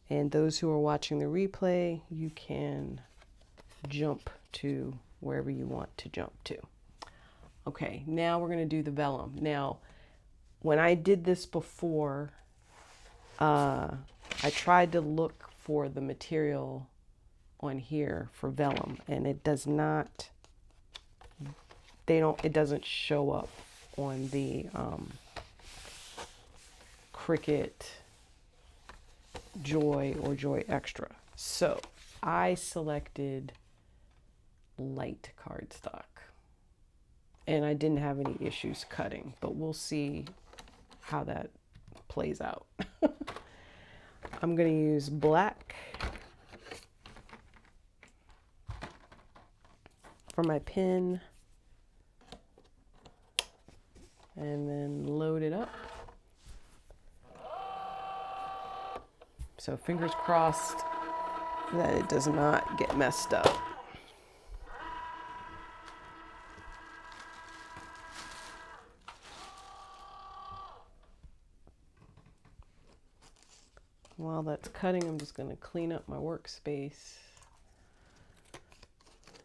And those who are watching the replay, you can jump to wherever you want to jump to. Okay, now we're going to do the vellum. Now, when I did this before, I tried to look for the material on here for vellum, and it does not, it doesn't show up on the Cricut Joy or Joy Extra. So I selected light cardstock, and I didn't have any issues cutting, but we'll see how that plays out. I'm going to use black for my pen and then load it up. So fingers crossed that it does not get messed up. While that's cutting, I'm just going to clean up my workspace.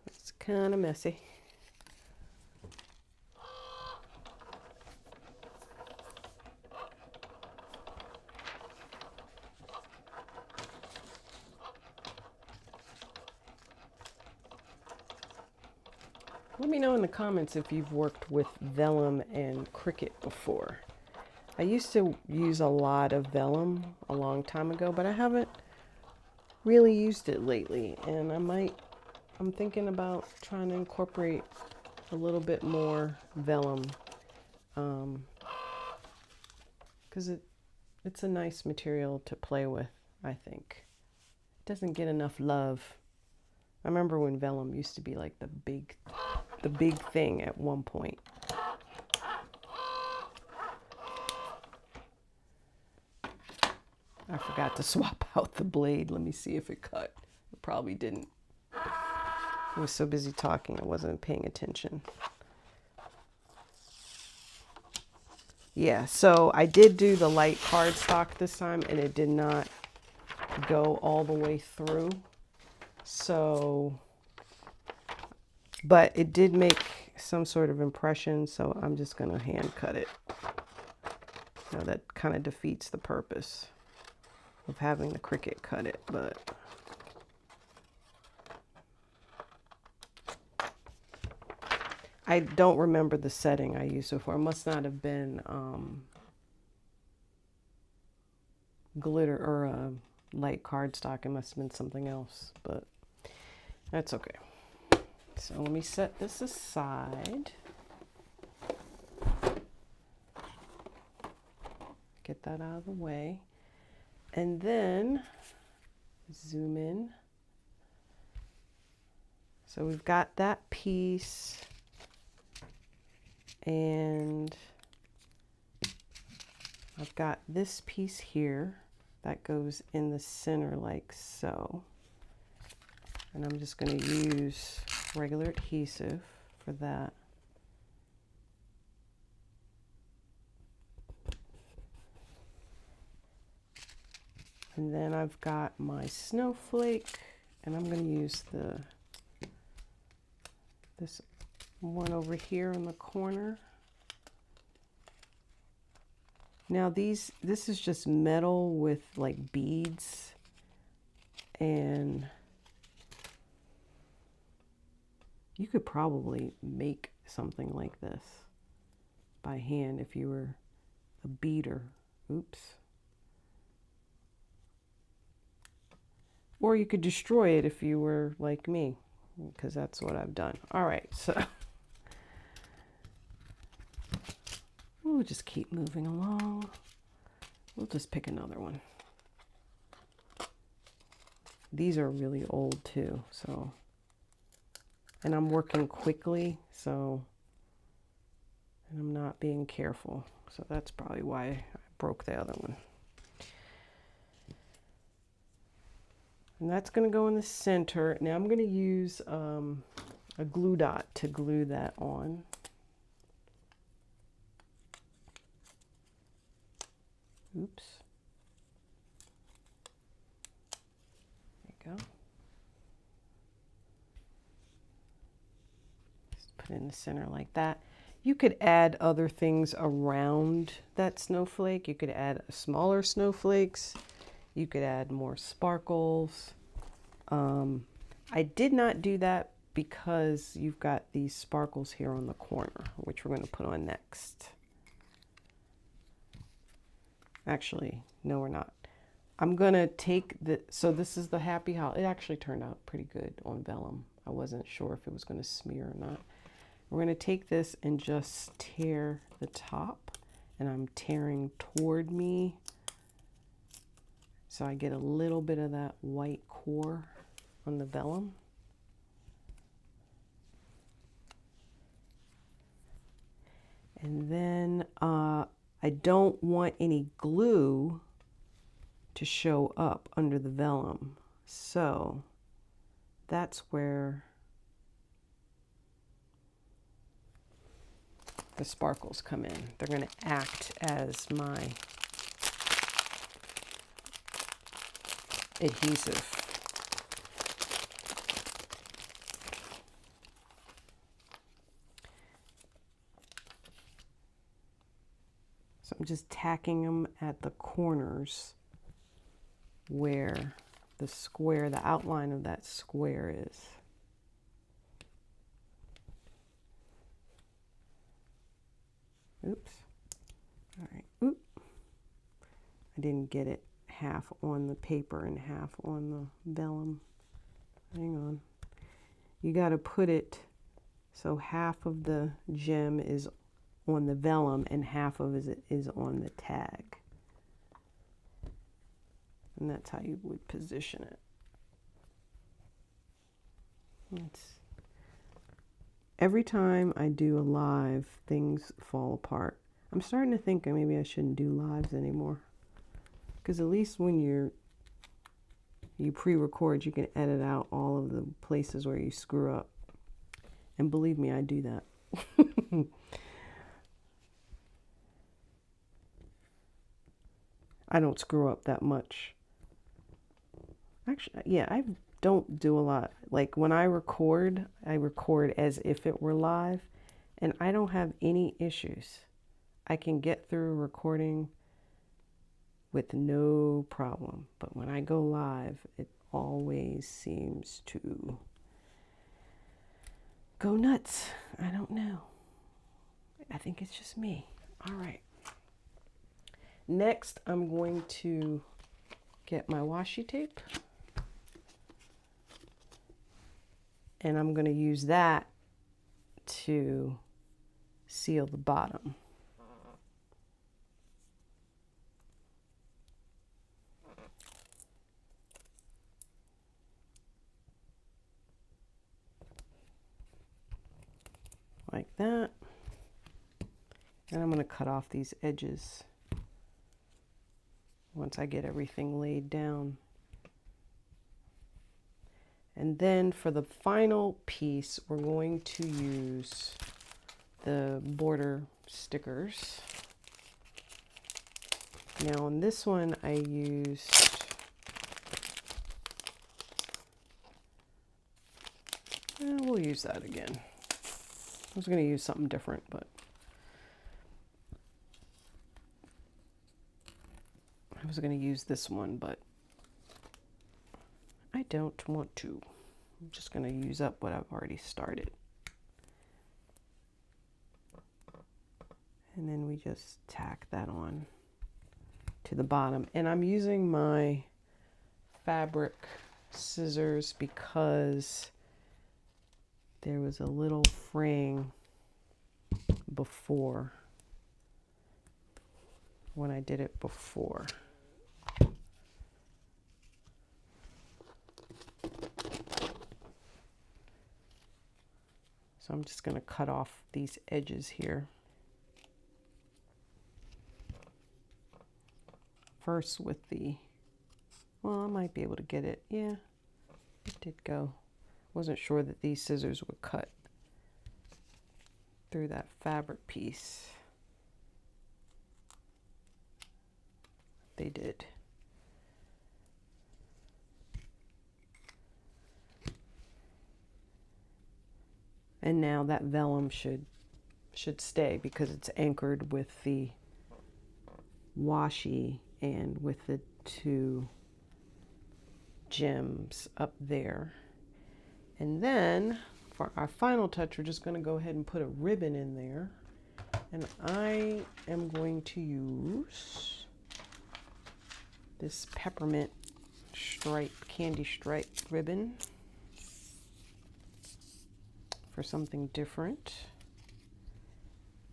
It's kind of messy. Let me know in the comments if you've worked with vellum and Cricut before. I used to use a lot of vellum a long time ago, but I haven't really used it lately, and I'm thinking about trying to incorporate a little bit more vellum, because it's a nice material to play with, I think. It doesn't get enough love. I remember when vellum used to be like the big thing at one point. I forgot to swap out the blade. Let me see if it cut. It probably didn't. I was so busy talking, I wasn't paying attention. Yeah, so I did do the light cardstock this time, and it did not go all the way through. So, but it did make some sort of impression, so I'm just going to hand cut it. Now that kind of defeats the purpose of having the Cricut cut it, but I don't remember the setting I used before. It must not have been glitter or light cardstock. It must have been something else, but that's okay. So let me set this aside. Get that out of the way. And then zoom in. So we've got that piece, and I've got this piece here that goes in the center like so. And I'm just going to use regular adhesive for that. And then I've got my snowflake, and I'm going to use this one over here in the corner. Now this is just metal with like beads, and you could probably make something like this by hand if you were a beader. Oops. Or you could destroy it if you were like me, because that's what I've done. All right, so we'll just keep moving along. We'll just pick another one. These are really old too, so, and I'm working quickly, so, and I'm not being careful. So that's probably why I broke the other one. And that's going to go in the center. Now I'm going to use a glue dot to glue that on. Oops. There you go. Just put it in the center like that. You could add other things around that snowflake. You could add smaller snowflakes. You could add more sparkles. I did not do that because you've got these sparkles here on the corner, which we're going to put on next. Actually, no, we're not. I'm going to take the, so this is the Happy Holiday. It actually turned out pretty good on vellum. I wasn't sure if it was going to smear or not. We're going to take this and just tear the top, and I'm tearing toward me so I get a little bit of that white core on the vellum. And then I don't want any glue to show up under the vellum, so that's where the sparkles come in. They're going to act as my adhesive. So I'm just tacking them at the corners where the square, the outline of that square is. Oops. All right. Oop. I didn't get it half on the paper and half on the vellum. Hang on. You got to put it so half of the gem is on the vellum and half of it is on the tag. And that's how you would position it. Every time I do a live, things fall apart. I'm starting to think maybe I shouldn't do lives anymore. Because at least when you pre-record, you can edit out all of the places where you screw up. And believe me, I do that. I don't screw up that much. Actually, yeah, I don't do a lot. Like when I record as if it were live, and I don't have any issues. I can get through recording with no problem. But when I go live, it always seems to go nuts. I don't know. I think it's just me. All right. Next, I'm going to get my washi tape. And I'm going to use that to seal the bottom. Like that. And I'm going to cut off these edges once I get everything laid down. And then for the final piece, we're going to use the border stickers. Now on this one, I used we'll use that again. I was going to use something different, but I was going to use this one, but I don't want to. I'm just going to use up what I've already started. And then we just tack that on to the bottom. And I'm using my fabric scissors because there was a little fraying before, when I did it before. So I'm just going to cut off these edges here. First with the, well, I might be able to get it. Yeah, it did go. Wasn't sure that these scissors would cut through that fabric piece. They did. And now that vellum should should stay because it's anchored with the washi and with the two gems up there. And then for our final touch, we're just going to go ahead and put a ribbon in there. And I am going to use this peppermint stripe, candy stripe ribbon for something different.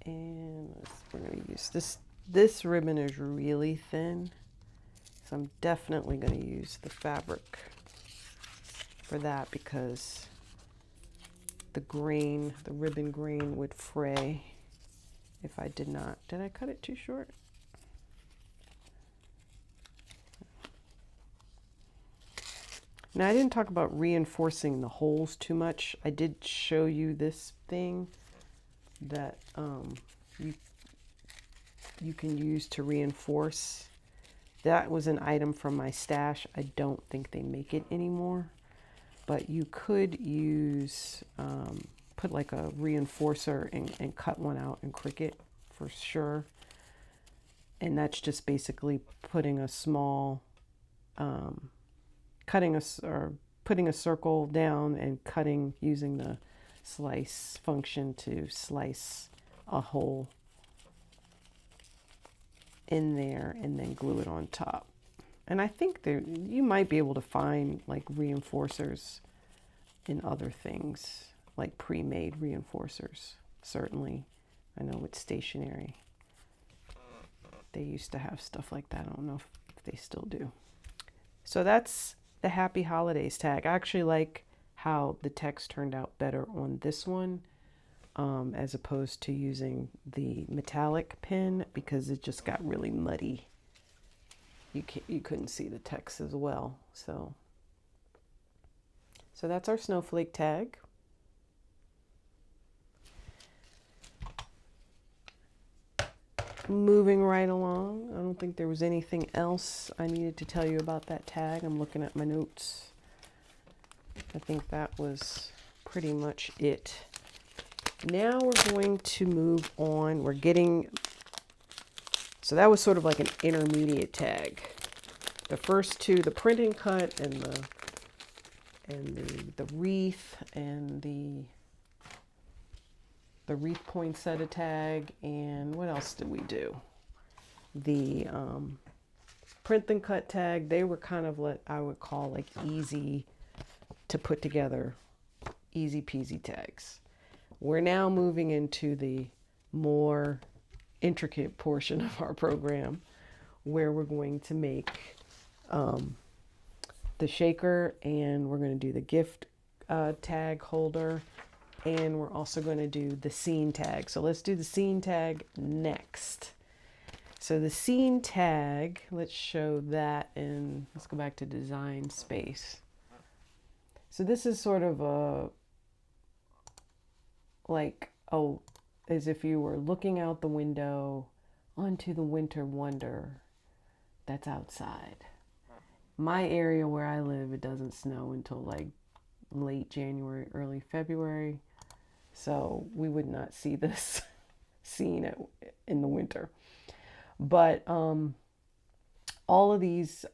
And we're going to use this. This ribbon is really thin, so I'm definitely going to use the fabric for that because the grain, the ribbon grain would fray if I did not. Did I cut it too short? Now, I didn't talk about reinforcing the holes too much. I did show you this thing that you can use to reinforce. That was an item from my stash. I don't think they make it anymore, but you could use, put like a reinforcer and cut one out in Cricut for sure. And that's just basically putting a small, putting a circle down and cutting using the slice function to slice a hole in there and then glue it on top. And I think there you might be able to find like reinforcers in other things, like pre-made reinforcers. Certainly, I know with stationery they used to have stuff like that. I don't know if they still do. So that's the Happy Holidays tag. I actually like how the text turned out better on this one as opposed to using the metallic pen because it just got really muddy. You couldn't see the text as well. So that's our Snowflake tag. Moving right along. I don't think there was anything else I needed to tell you about that tag. I'm looking at my notes. I think that was pretty much it. Now we're going to move on. We're getting, so that was sort of like an intermediate tag. The first two, the print and cut and the wreath and the Wreath poinsettia tag, and what else did we do? The print and cut tag, they were kind of what I would call like easy to put together, easy peasy tags. We're now moving into the more intricate portion of our program where we're going to make the shaker, and we're going to do the gift tag holder, and we're also going to do the scene tag. So let's do the scene tag next. So the scene tag, let's show that, and let's go back to design space. So this is sort of a, like, oh, as if you were looking out the window onto the winter wonder that's outside. My area where I live, it doesn't snow until like late January, early February. So we would not see this scene in the winter. But all of these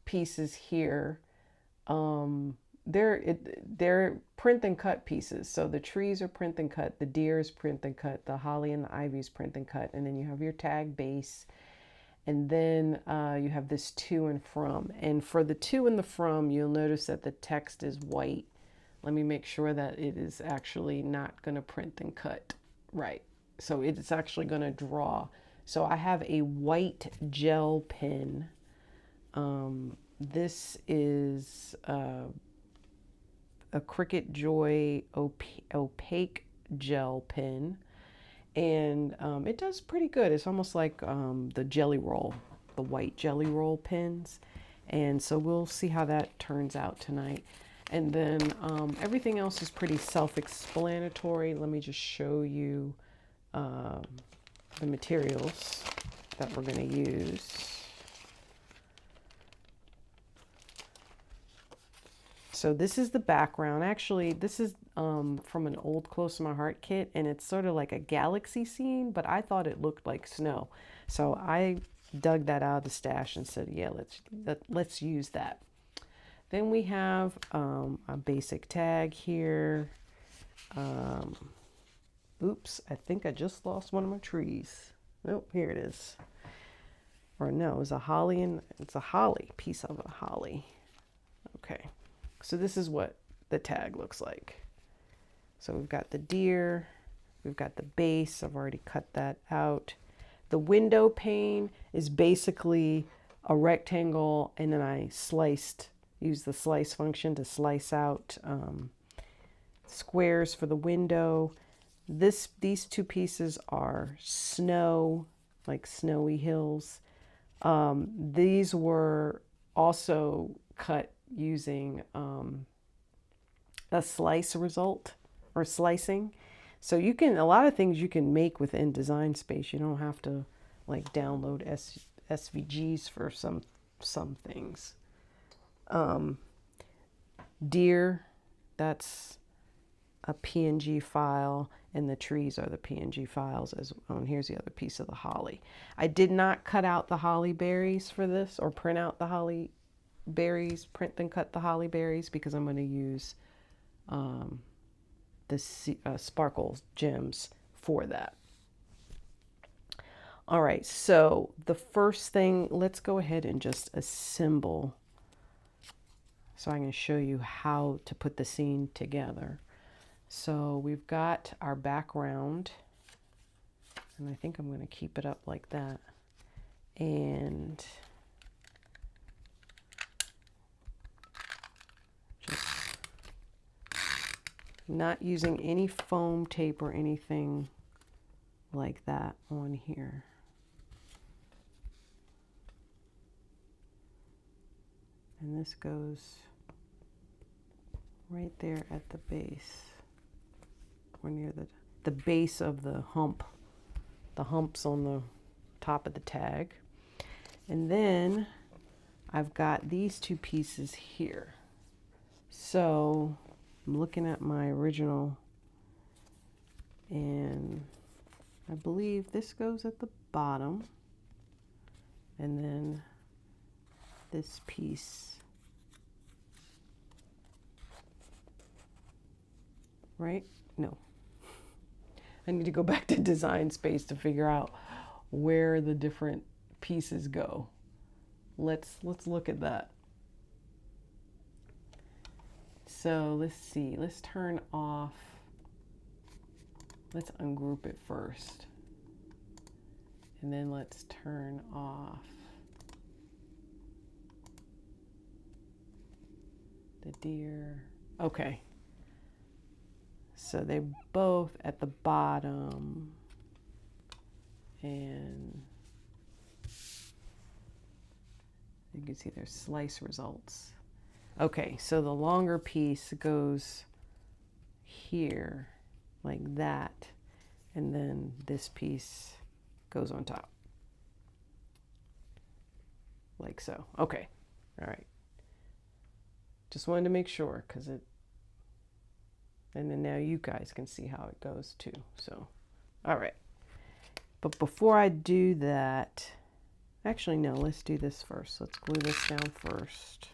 pieces here, they're print and cut pieces. So the trees are print and cut, the deer is print and cut, the holly and the ivy is print and cut, and then you have your tag base, and then you have this to and from. And for the to and the from, you'll notice that the text is white. Let me make sure that it is actually not going to print and cut right. So it's actually going to draw. So I have a white gel pen. This is a Cricut Joy opaque gel pen, and it does pretty good. It's almost like the jelly roll, the white jelly roll pens, and so we'll see how that turns out tonight. And then everything else is pretty self-explanatory. Let me just show you the materials that we're going to use. So this is the background. Actually, this is from an old Close to My Heart kit, and it's sort of like a galaxy scene, but I thought it looked like snow. So I dug that out of the stash and said, yeah, let's use that. Then we have a basic tag here. Oops, I think I just lost one of my trees. Nope, here it is. Or no, it's a holly, and it's a holly, piece of a holly. Okay, so this is what the tag looks like. So we've got the deer, we've got the base, I've already cut that out. The window pane is basically a rectangle, and then I used the slice function to slice out squares for the window. These two pieces are snow, like snowy hills. These were also cut using a slice result or slicing. So you can, a lot of things you can make within Design Space. You don't have to like download SVGs for some things. Deer, that's a PNG file, and the trees are the PNG files as well. And here's the other piece of the holly. I did not cut out the holly berries for this, or print out the holly berries, print then cut the holly berries, because I'm going to use the sparkle gems for that. All right, so the first thing, let's go ahead and just assemble so I can show you how to put the scene together. So we've got our background, and I think I'm going to keep it up like that. And just not using any foam tape or anything like that on here. And this goes right there at the base, or near the base of the hump. The hump's on the top of the tag. And then I've got these two pieces here. So I'm looking at my original, and I believe this goes at the bottom, and then this piece, right? No. I need to go back to Design Space to figure out where the different pieces go. Let's look at that. So let's see, let's turn off, let's ungroup it first. And then let's turn off the deer. Okay. So they're both at the bottom, and you can see their slice results. Okay, so the longer piece goes here like that, and then this piece goes on top like so. Okay, all right. Just wanted to make sure, because it, and then now you guys can see how it goes too. So, all right. But before I do that, actually no, let's do this first. Let's glue this down first.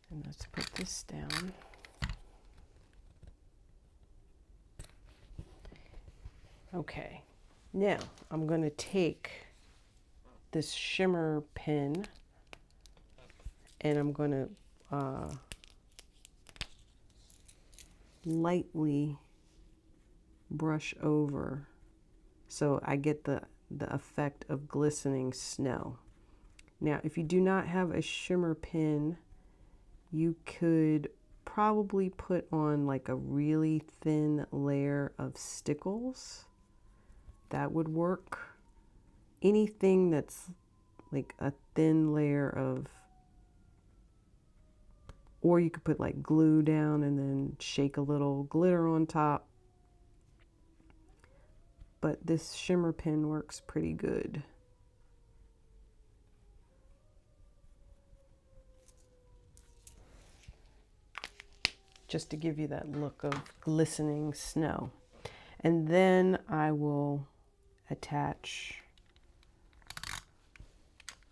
And let's put this down. Okay, now I'm going to take this shimmer pen, and I'm going to lightly brush over so I get the effect of glistening snow. Now, if you do not have a shimmer pen, you could probably put on like a really thin layer of stickles. That would work. Anything that's like a thin layer of, or you could put like glue down and then shake a little glitter on top. But this shimmer pen works pretty good. just to give you that look of glistening snow. And then I will attach,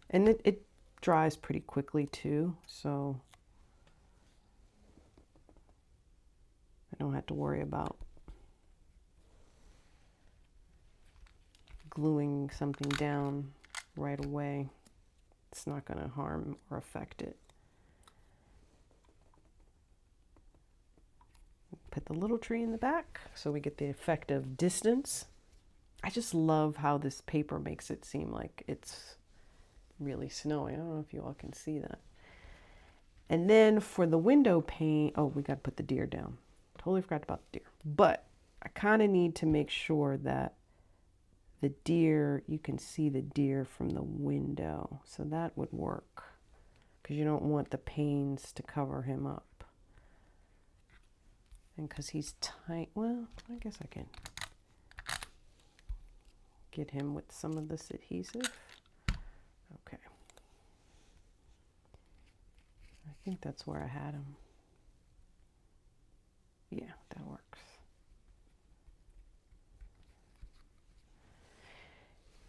and it dries pretty quickly too, so I don't have to worry about gluing something down right away. It's not going to harm or affect it. Put the little tree in the back so we get the effect of distance. I just love how this paper makes it seem like it's really snowing. I don't know if you all can see that. And then for the window pane, oh, we got to put the deer down. Totally forgot about the deer. But I kind of need to make sure that the deer, you can see the deer from the window. So that would work because you don't want the panes to cover him up. And because he's tight, well, I guess I can get him with some of this adhesive. Okay. I think that's where I had him. Yeah, that works.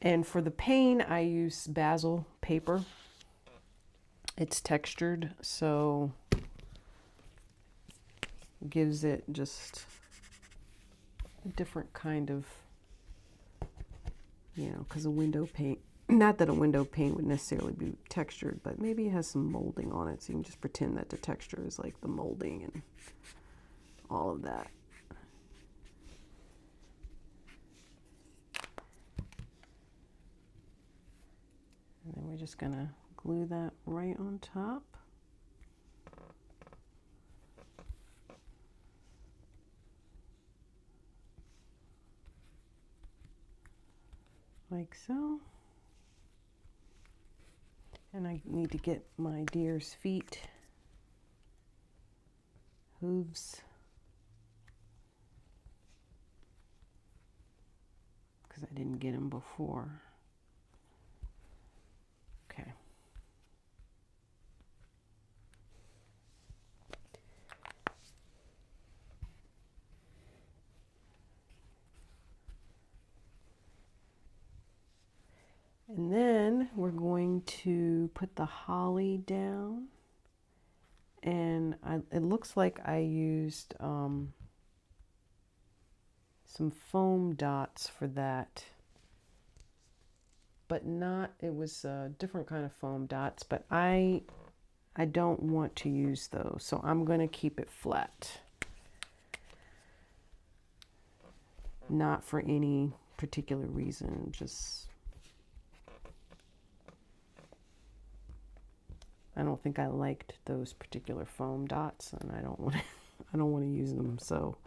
And for the pane, I use basil paper. It's textured, so gives it just a different kind of, you know, because a window pane, not that a window pane would necessarily be textured, but maybe it has some molding on it, so you can just pretend that the texture is like the molding and all of that. And then we're just gonna glue that right on top. Like so. And I need to get my deer's feet, hooves, because I didn't get them before. Okay. And then we're going to put the holly down, and it looks like I used some foam dots for that, but not, it was a different kind of foam dots, but I don't want to use those, so I'm going to keep it flat. Not for any particular reason, just I don't think I liked those particular foam dots, and I don't want to use them, so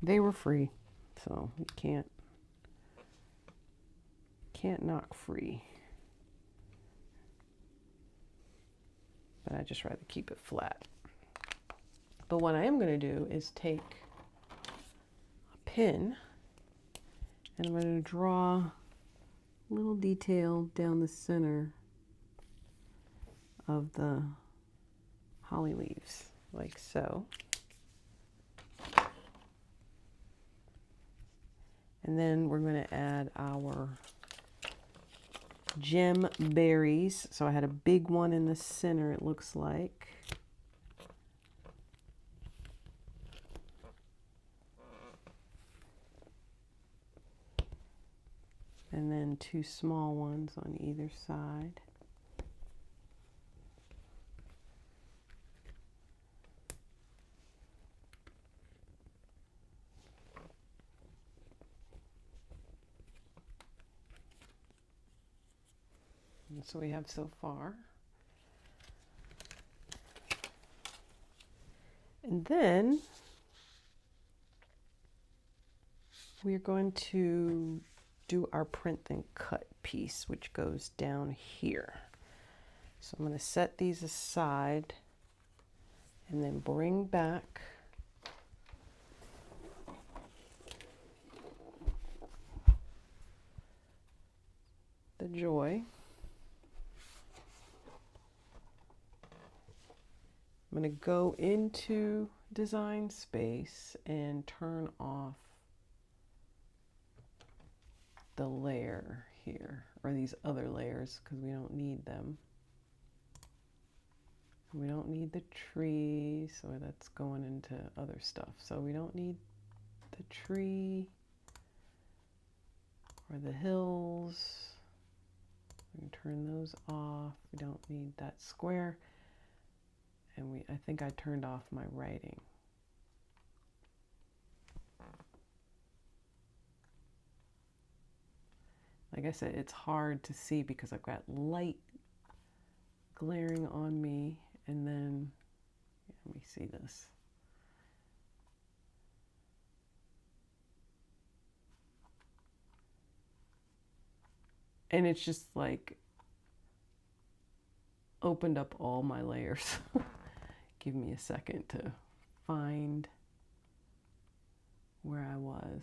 they were free, so you can't knock free. But I just rather keep it flat. But what I am going to do is take a pin and I'm going to draw a little detail down the center of the holly leaves, like so. And then we're going to add our gem berries. So I had a big one in the center, it looks like. And then two small ones on either side. That's what we have so far. And then we're going to do our print then cut piece, which goes down here. So I'm going to set these aside and then bring back the joy. I'm going to go into Design Space and turn off the layer here, or these other layers, because we don't need them. We don't need the tree, so that's going into other stuff. So we don't need the tree or the hills. We can turn those off. We don't need that square. And I think I turned off my writing. Like I said, it's hard to see because I've got light glaring on me. And then, let me see this. And it's just like opened up all my layers. Give me a second to find where I was.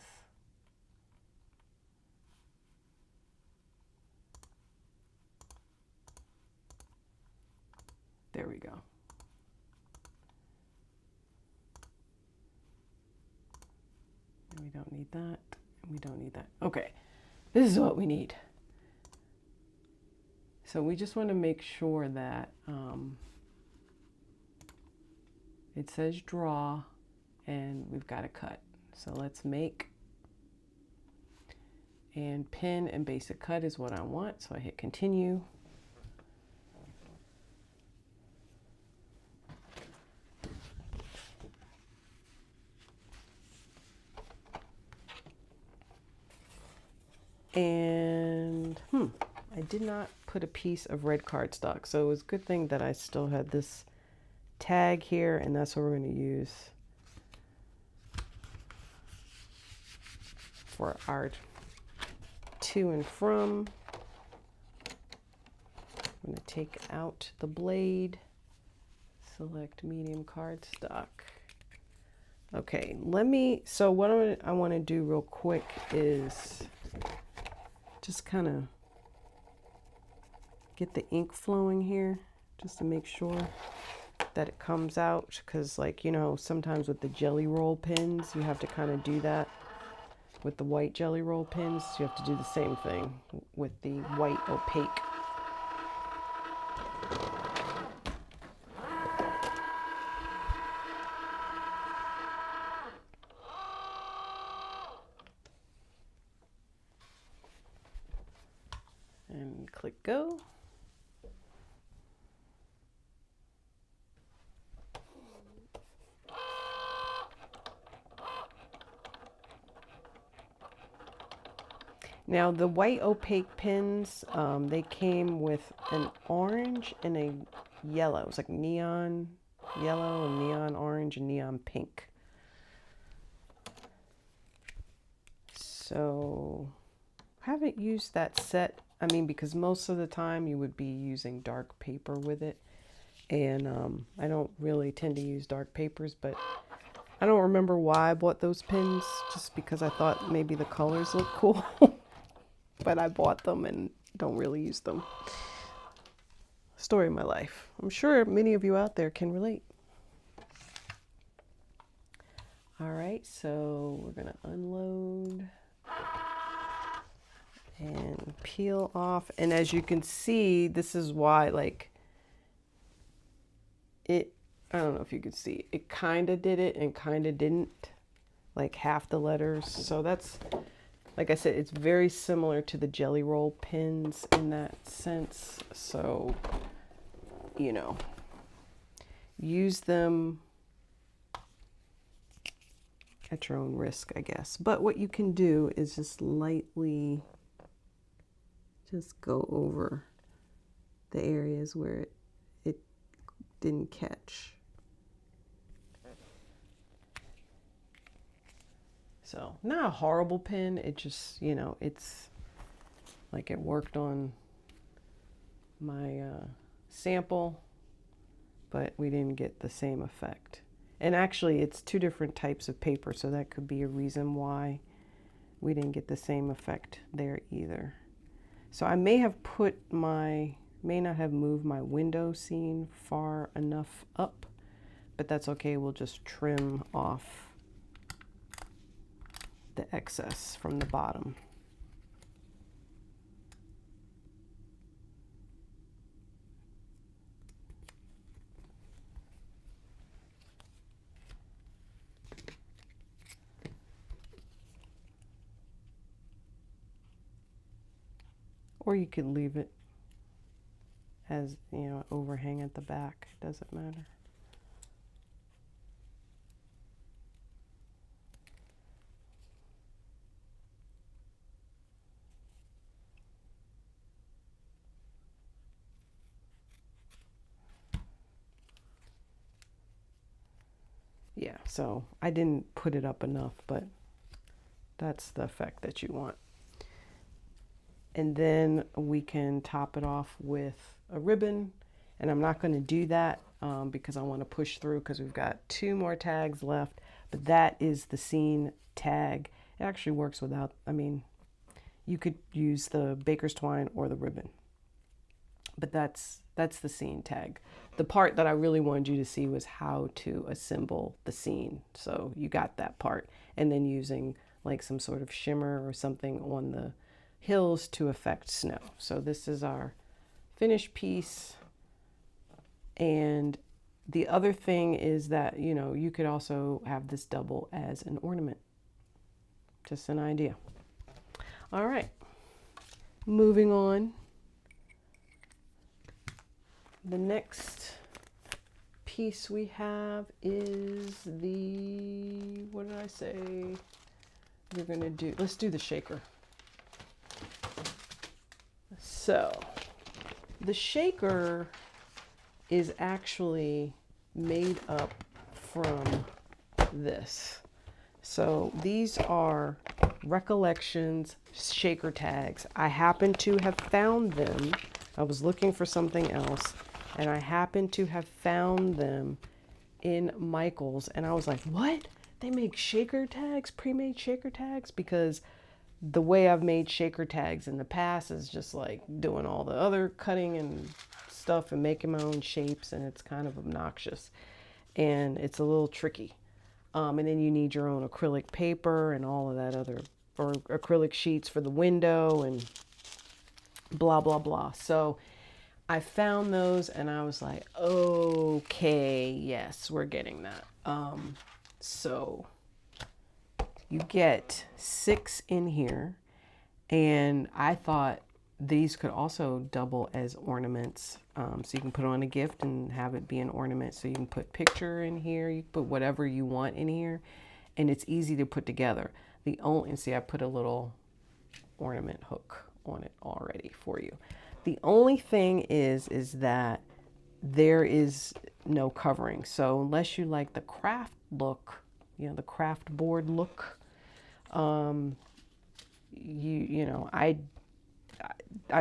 There we go. And we don't need that, and we don't need that. Okay, this is what we need. So we just want to make sure that it says draw and we've got to cut. So let's make, and pin and basic cut is what I want. So I hit continue. And I did not put a piece of red cardstock, so it was a good thing that I still had this tag here, and that's what we're going to use for our to and from. I'm going to take out the blade, select medium cardstock. Okay, so what I want to do real quick is just kind of get the ink flowing here just to make sure that it comes out, because like, you know, sometimes with the jelly roll pins you have to kind of do that. With the white jelly roll pins you have to do the same thing with the white opaque. And click go. Now the white opaque pins, they came with an orange and a yellow. It was like neon yellow and neon orange and neon pink. So I haven't used that set. I mean, because most of the time you would be using dark paper with it. And I don't really tend to use dark papers, but I don't remember why I bought those pins, just because I thought maybe the colors look cool. But I bought them and don't really use them. Story of my life. I'm sure many of you out there can relate. All right, so we're gonna unload and peel off. And as you can see, this is why, like, I don't know if you could see, it kind of did it and kind of didn't, like half the letters. So that's, like I said, it's very similar to the jelly roll pins in that sense. So, you know, use them at your own risk, I guess. But what you can do is just lightly just go over the areas where it didn't catch. So not a horrible pin. It just, you know, it's like it worked on my sample, but we didn't get the same effect. And actually it's two different types of paper, so that could be a reason why we didn't get the same effect there either. So I may not have moved my window scene far enough up, but that's okay. We'll just trim off the excess from the bottom. Or you could leave it as, you know, overhang at the back. Doesn't matter. Yeah, so I didn't put it up enough, but that's the effect that you want. And then we can top it off with a ribbon, and I'm not going to do that because I want to push through because we've got 2 more tags left, but that is the scene tag. It actually works without, I mean, you could use the baker's twine or the ribbon, but that's the scene tag. The part that I really wanted you to see was how to assemble the scene. So you got that part, and then using like some sort of shimmer or something on the hills to affect snow. So this is our finished piece. And the other thing is that, you know, you could also have this double as an ornament. Just an idea. All right, moving on. The next piece we have is the, what did I say? We're gonna do, let's do the shaker. So the shaker is actually made up from this. So these are Recollections shaker tags. I happen to have found them. I was looking for something else, and I happened to have found them in Michael's, and I was like, what? They make shaker tags, pre-made shaker tags? Because the way I've made shaker tags in the past is just like doing all the other cutting and stuff and making my own shapes, and it's kind of obnoxious and it's a little tricky. And then you need your own acrylic paper and all of that other, or acrylic sheets for the window and blah, blah, blah. So I found those and I was like, okay, yes, we're getting that. So you get 6 in here, and I thought these could also double as ornaments. So you can put on a gift and have it be an ornament. So you can put picture in here, you can put whatever you want in here, and it's easy to put together. The only, and see, I put a little ornament hook on it already for you. The only thing is that there is no covering. So unless you like the craft look, you know, the craft board look, you know, I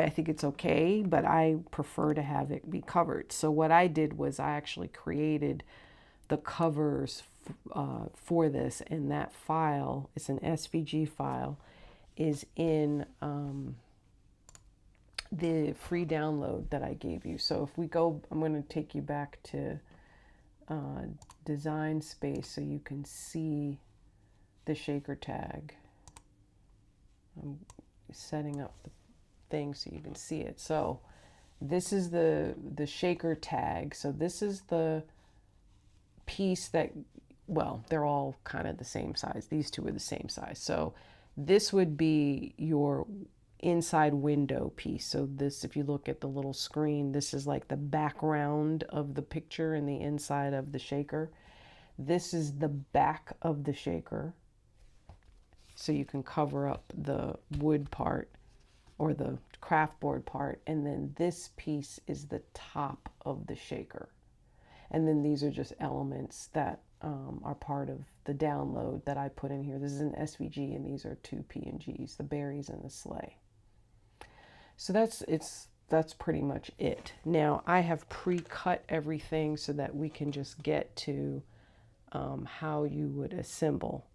think it's okay, but I prefer to have it be covered. So what I did was I actually created the covers for this, and that file, it's an SVG file, is in the free download that I gave you. So if we go, I'm going to take you back to Design Space so you can see the shaker tag. I'm setting up the thing so you can see it. So this is the shaker tag. So this is the piece that, well, they're all kind of the same size. These two are the same size. So this would be your inside window piece. So this, if you look at the little screen, this is like the background of the picture and the inside of the shaker. This is the back of the shaker. So you can cover up the wood part or the craft board part. And then this piece is the top of the shaker. And then these are just elements that are part of the download that I put in here. This is an SVG, and these are 2 PNGs, the berries and the sleigh. So that's pretty much it. Now I have pre-cut everything so that we can just get to how you would assemble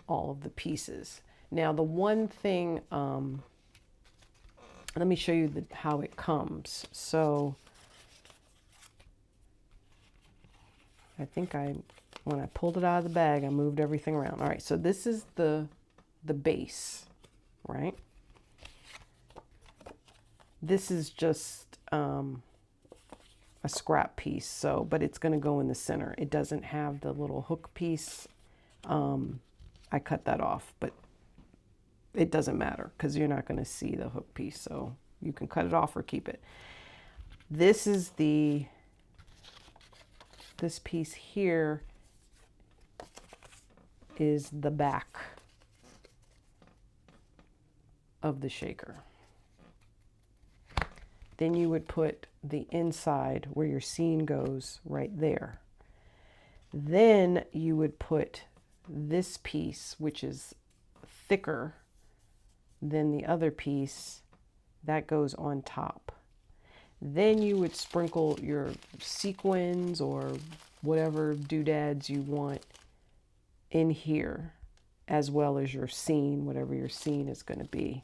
all of the pieces. Now the one thing, let me show you how it comes. So I think when I pulled it out of the bag, I moved everything around. All right, so this is the base, right? This is just a scrap piece, so, but it's going to go in the center. It doesn't have the little hook piece. I cut that off, but it doesn't matter because you're not going to see the hook piece, so you can cut it off or keep it. This is this piece here is the back of the shaker. Then you would put the inside where your scene goes right there. Then you would put this piece, which is thicker than the other piece, that goes on top. Then you would sprinkle your sequins or whatever doodads you want in here, as well as your scene, whatever your scene is going to be.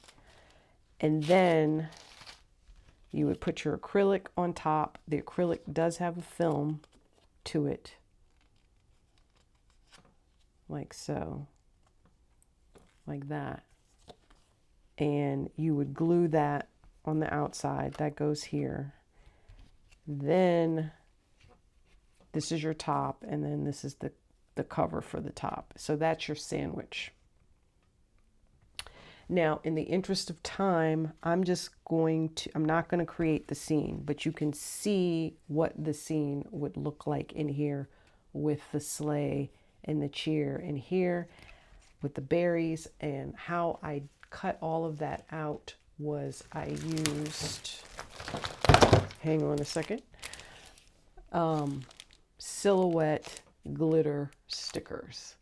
And then you would put your acrylic on top. The acrylic does have a film to it, like so, like that. And you would glue that on the outside. That goes here. Then this is your top, and then this is the cover for the top. So that's your sandwich. Now, in the interest of time, I'm not going to create the scene, but you can see what the scene would look like in here with the sleigh and the cheer in here with the berries. And how I cut all of that out was I used, hang on a second, silhouette glitter stickers,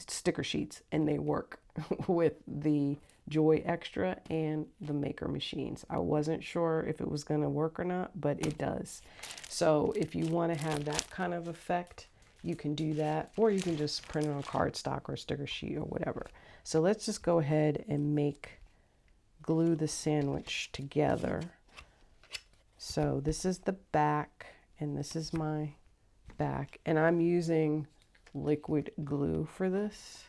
sticker sheets, and they work with the Joy Extra and the Maker machines. I wasn't sure if it was going to work or not, but it does. So if you want to have that kind of effect, you can do that, or you can just print it on cardstock or sticker sheet or whatever. So let's just go ahead and glue the sandwich together. So this is the back, and this is my back, and I'm using liquid glue for this.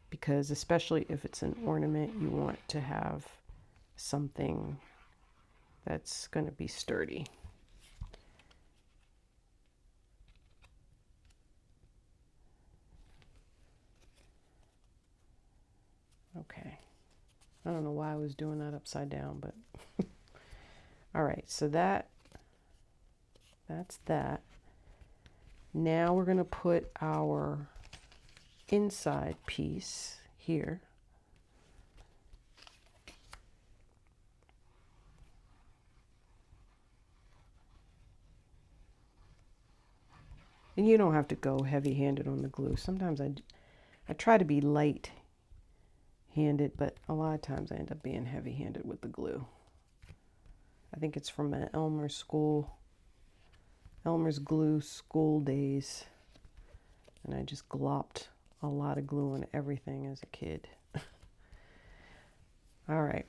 Because especially if it's an ornament, you want to have something that's going to be sturdy. Okay. I don't know why I was doing that upside down, but all right, so that's that. Now we're going to put our inside piece here. And you don't have to go heavy-handed on the glue. Sometimes I try to be light-handed, but a lot of times I end up being heavy-handed with the glue. I think it's from an Elmer's glue school days. And I just glopped a lot of glue on everything as a kid. All right,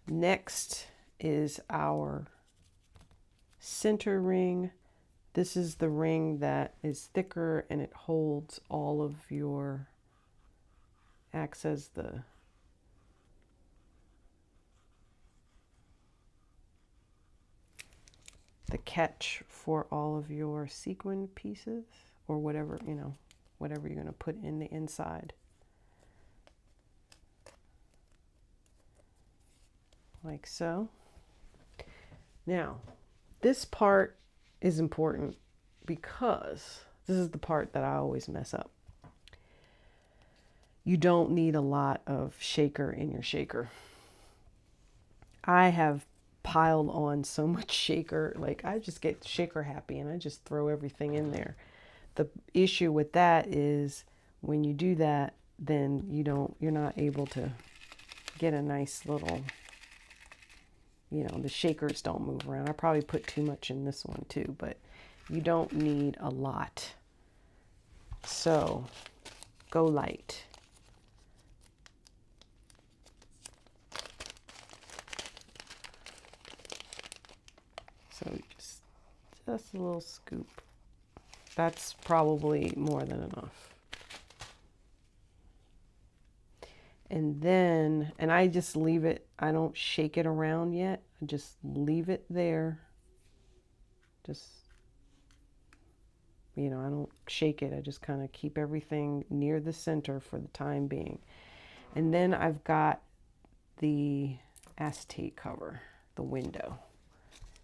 next is our center ring. This is the ring that is thicker, and it holds all of your, acts as the catch for all of your sequin pieces, or whatever, whatever you're going to put in the inside. Like so. Now, this part is important because this is the part that I always mess up. You don't need a lot of shaker in your shaker. I have piled on so much shaker, like I just get shaker happy and I just throw everything in there. The issue with that is when you do that, then you're not able to get a nice little, the shakers don't move around. I probably put too much in this one too, but you don't need a lot. So go light. So just a little scoop. That's probably more than enough. And then, and I just leave it, I don't shake it around yet. I just leave it there. Just, you know, I don't shake it. I just kind of keep everything near the center for the time being. And then I've got the acetate cover, the window.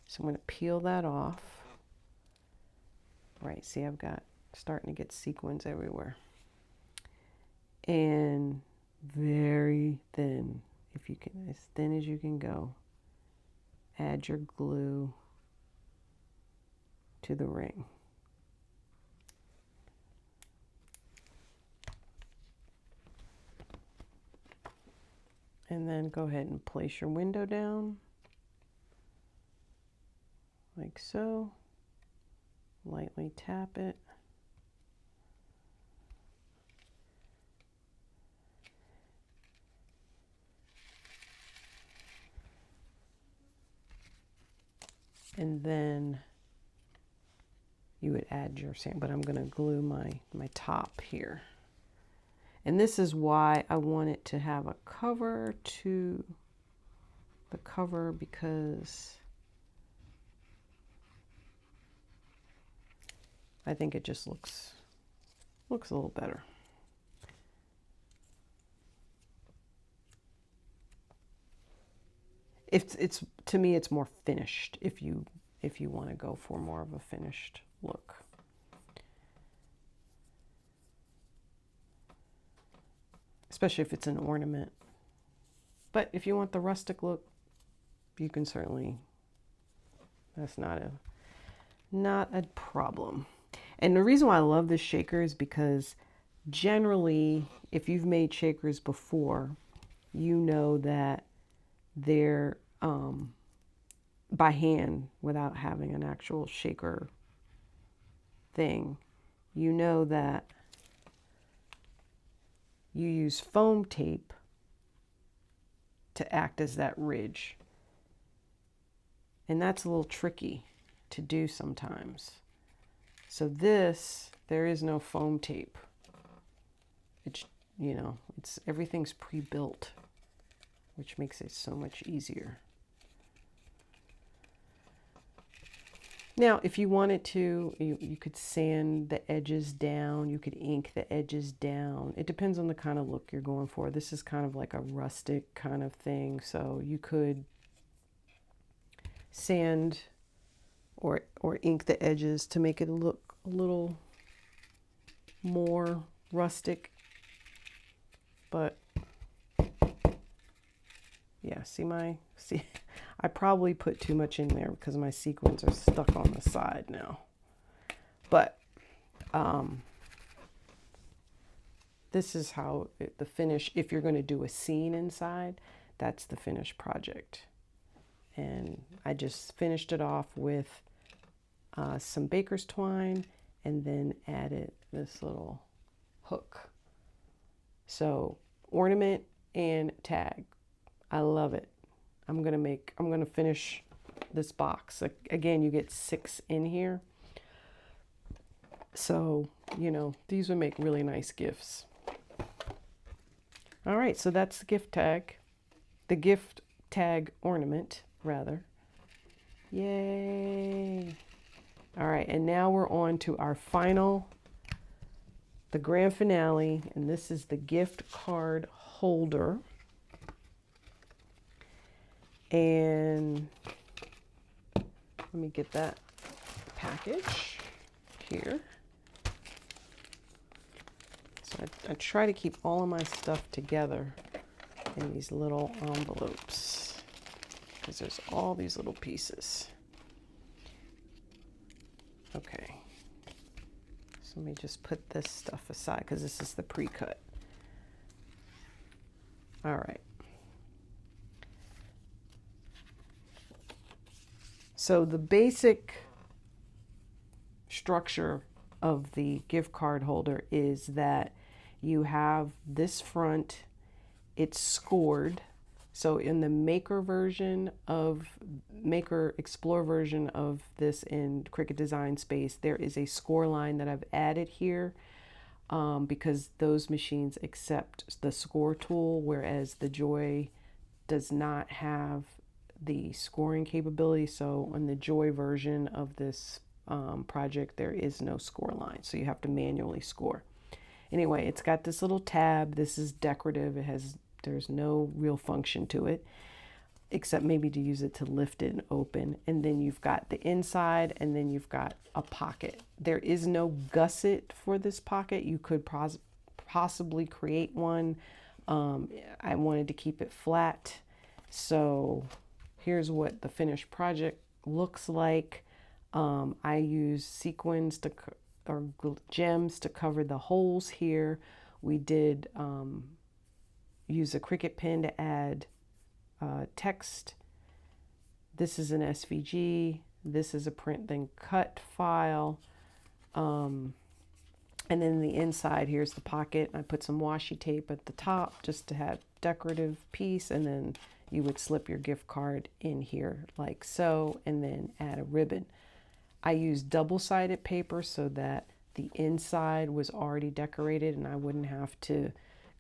So I'm going to peel that off. Right, see, I've got starting to get sequins everywhere. And very thin, if you can, as thin as you can go. Add your glue to the ring. And then go ahead and place your window down like so. Lightly tap it. And then you would add your sand, but I'm going to glue my top here. And this is why I want it to have a cover to the cover, because I think it just looks a little better. It's to me it's more finished if you want to go for more of a finished look. Especially if it's an ornament. But if you want the rustic look, you can certainly, that's not a problem. And the reason why I love this shaker is because generally, if you've made shakers before, you know that they're by hand without having an actual shaker thing. You know that you use foam tape to act as that ridge. And that's a little tricky to do sometimes. So this, there is no foam tape. It's, you know, everything's pre-built, which makes it so much easier. Now, if you wanted to, you could sand the edges down. You could ink the edges down. It depends on the kind of look you're going for. This is kind of like a rustic kind of thing. So you could sand or ink the edges to make it look a little more rustic. But yeah, see, I probably put too much in there because my sequins are stuck on the side now. But this is how the finish, if you're going to do a scene inside, that's the finished project. And I just finished it off with some baker's twine and then added this little hook. So ornament and tag. I love it. I'm gonna finish this box. Again, you get 6 in here. So, you know, these would make really nice gifts. All right, so that's the gift tag. The gift tag ornament, rather. Yay. All right, and now we're on to our final, the grand finale, and this is the gift card holder. And let me get that package here. So I try to keep all of my stuff together in these little envelopes because there's all these little pieces. Okay. So let me just put this stuff aside because this is the pre-cut. All right. So the basic structure of the gift card holder is that you have this front, it's scored, So in the Maker Explore version of this in Cricut Design Space, there is a score line that I've added here because those machines accept the score tool, whereas the Joy does not have the scoring capability. So in the Joy version of this project, there is no score line. So you have to manually score. Anyway, it's got this little tab. This is decorative. There's no real function to it, except maybe to use it to lift it and open. And then you've got the inside, and then you've got a pocket. There is no gusset for this pocket. You could possibly create one. I wanted to keep it flat. So here's what the finished project looks like. I use sequins or gems to cover the holes here. We did use a Cricut pen to add text. This is an SVG. This is a print-then-cut file. And then the inside, here's the pocket. I put some washi tape at the top just to have decorative piece, and then you would slip your gift card in here like so, and then add a ribbon. I used double-sided paper so that the inside was already decorated and I wouldn't have to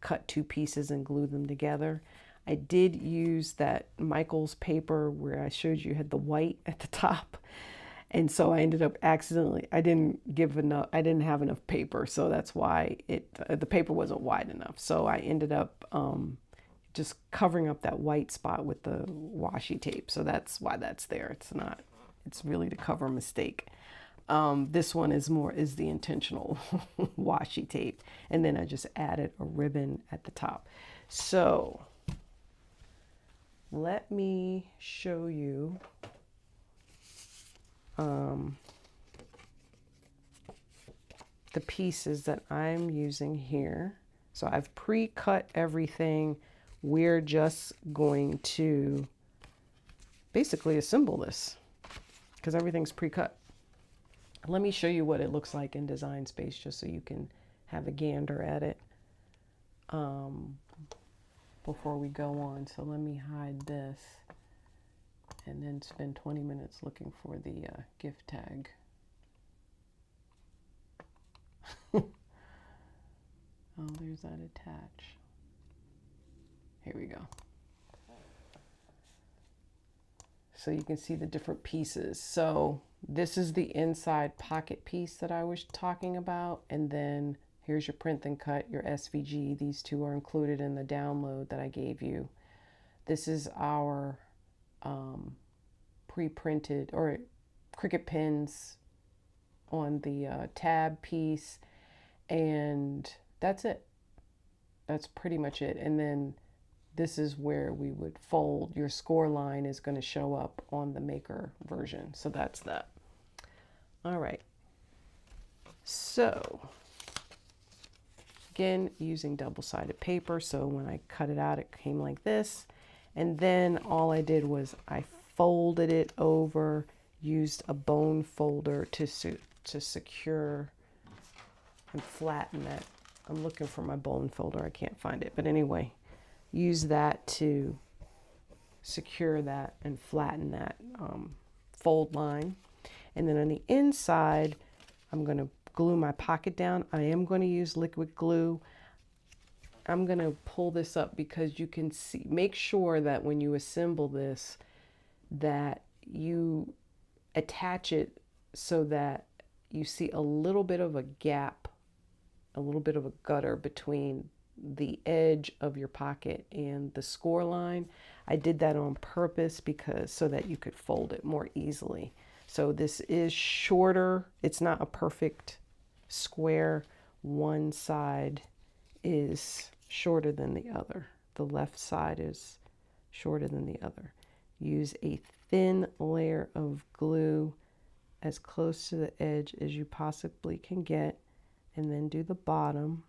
cut two pieces and glue them together. I did use that Michael's paper where I showed you had the white at the top. And so I ended up accidentally, I didn't have enough paper. So that's why the paper wasn't wide enough. So I ended up just covering up that white spot with the washi tape. So that's why that's there. It's really to cover a mistake. This one is the intentional washi tape. And then I just added a ribbon at the top. So let me show you the pieces that I'm using here. So I've pre-cut everything. We're just going to basically assemble this because everything's pre-cut. Let me show you what it looks like in Design Space just so you can have a gander at it before we go on. So let me hide this and then spend 20 minutes looking for the gift tag. Oh, there's that attach. Here we go. So you can see the different pieces. So this is the inside pocket piece that I was talking about. And then here's your Print-then-Cut, your SVG. These two are included in the download that I gave you. This is our pre-printed or Cricut pins on the tab piece. And that's it. That's pretty much it. And then this is where we would fold. Your score line is going to show up on the Maker version. So that's that. All right. So again, using double-sided paper. So when I cut it out, it came like this. And then all I did was I folded it over, used a bone folder to secure and flatten that. I'm looking for my bone folder. I can't find it. But anyway, use that to secure that and flatten that fold line. And then on the inside, I'm going to glue my pocket down. I am going to use liquid glue. I'm going to pull this up because you can see, make sure that when you assemble this, that you attach it so that you see a little bit of a gap, a little bit of a gutter between the edge of your pocket and the score line. I did that on purpose because so that you could fold it more easily. So this is shorter. It's not a perfect square. One side is shorter than the other. The left side is shorter than the other. Use a thin layer of glue as close to the edge as you possibly can get, and then do the bottom.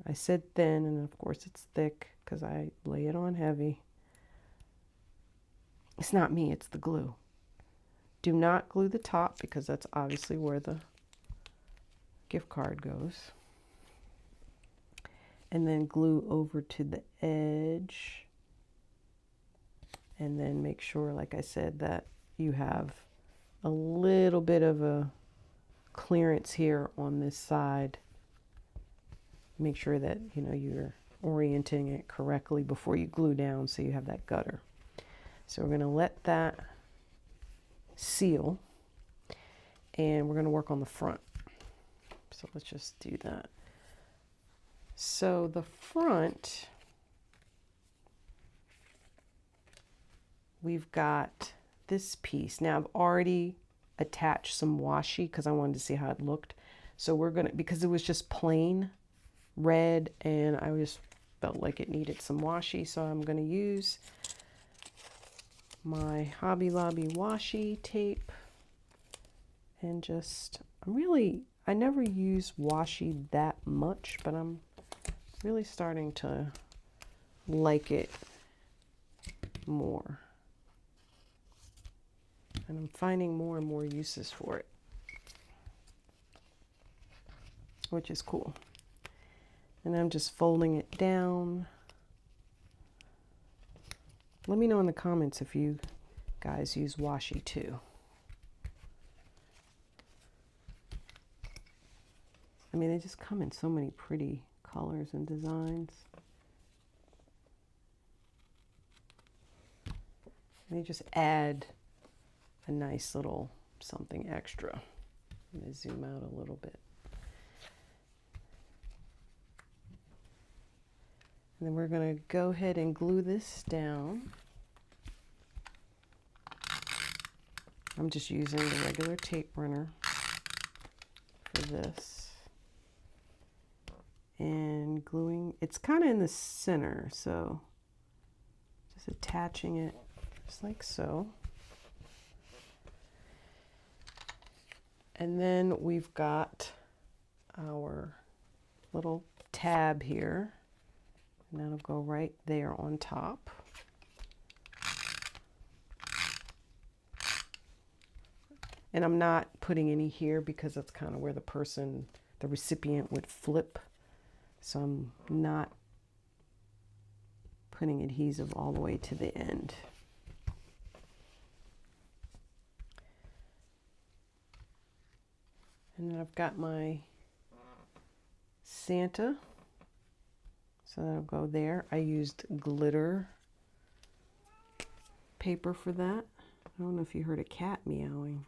I said thin, and of course it's thick because I lay it on heavy. It's not me, it's the glue. Do not glue the top because that's obviously where the gift card goes. And then glue over to the edge And then make sure, like I said, that you have a little bit of a clearance here on this side. Make sure that, you know, you're orienting it correctly before you glue down so you have that gutter. So we're going to let that seal, and we're going to work on the front. So let's just do that. So the front, we've got this piece. Now I've already attached some washi because I wanted to see how it looked. So we're going to, because it was just plain red and I just felt like it needed some washi, so I'm going to use my Hobby Lobby washi tape and just, I never use washi that much, but I'm really starting to like it more. And I'm finding more and more uses for it, which is cool. And I'm just folding it down. Let me know in the comments if you guys use washi too. I mean, they just come in so many pretty colors and designs. They just add a nice little something extra. Let me zoom out a little bit. And then we're going to go ahead and glue this down. I'm just using the regular tape runner for this. And gluing, it's kind of in the center, so just attaching it just like so. And then we've got our little tab here. And that'll go right there on top. And I'm not putting any here because that's kind of where the recipient would flip. So I'm not putting adhesive all the way to the end. And then I've got my Santa. So that'll go there. I used glitter paper for that. I don't know if you heard a cat meowing.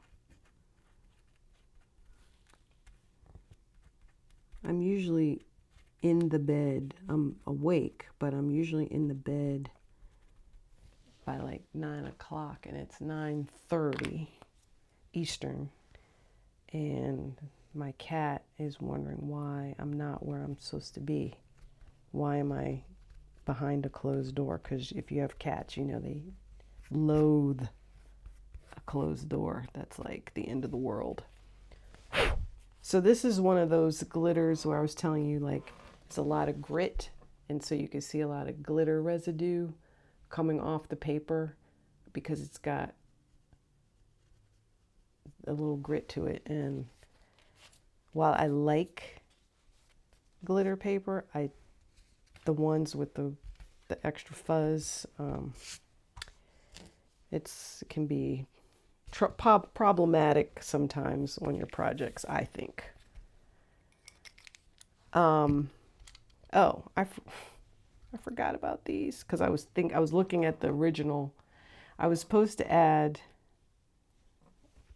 I'm usually in the bed. I'm awake, but I'm usually in the bed by like 9 o'clock, and it's 9:30 Eastern. And my cat is wondering why I'm not where I'm supposed to be. Why am I behind a closed door? Because if you have cats, you know they loathe a closed door. That's like the end of the world. So this is one of those glitters where I was telling you, like, it's a lot of grit, and so you can see a lot of glitter residue coming off the paper because it's got a little grit to it. And while I like glitter paper, the ones with the extra fuzz, it can be problematic sometimes on your projects, I think. Oh, I forgot about these because I was looking at the original. I was supposed to add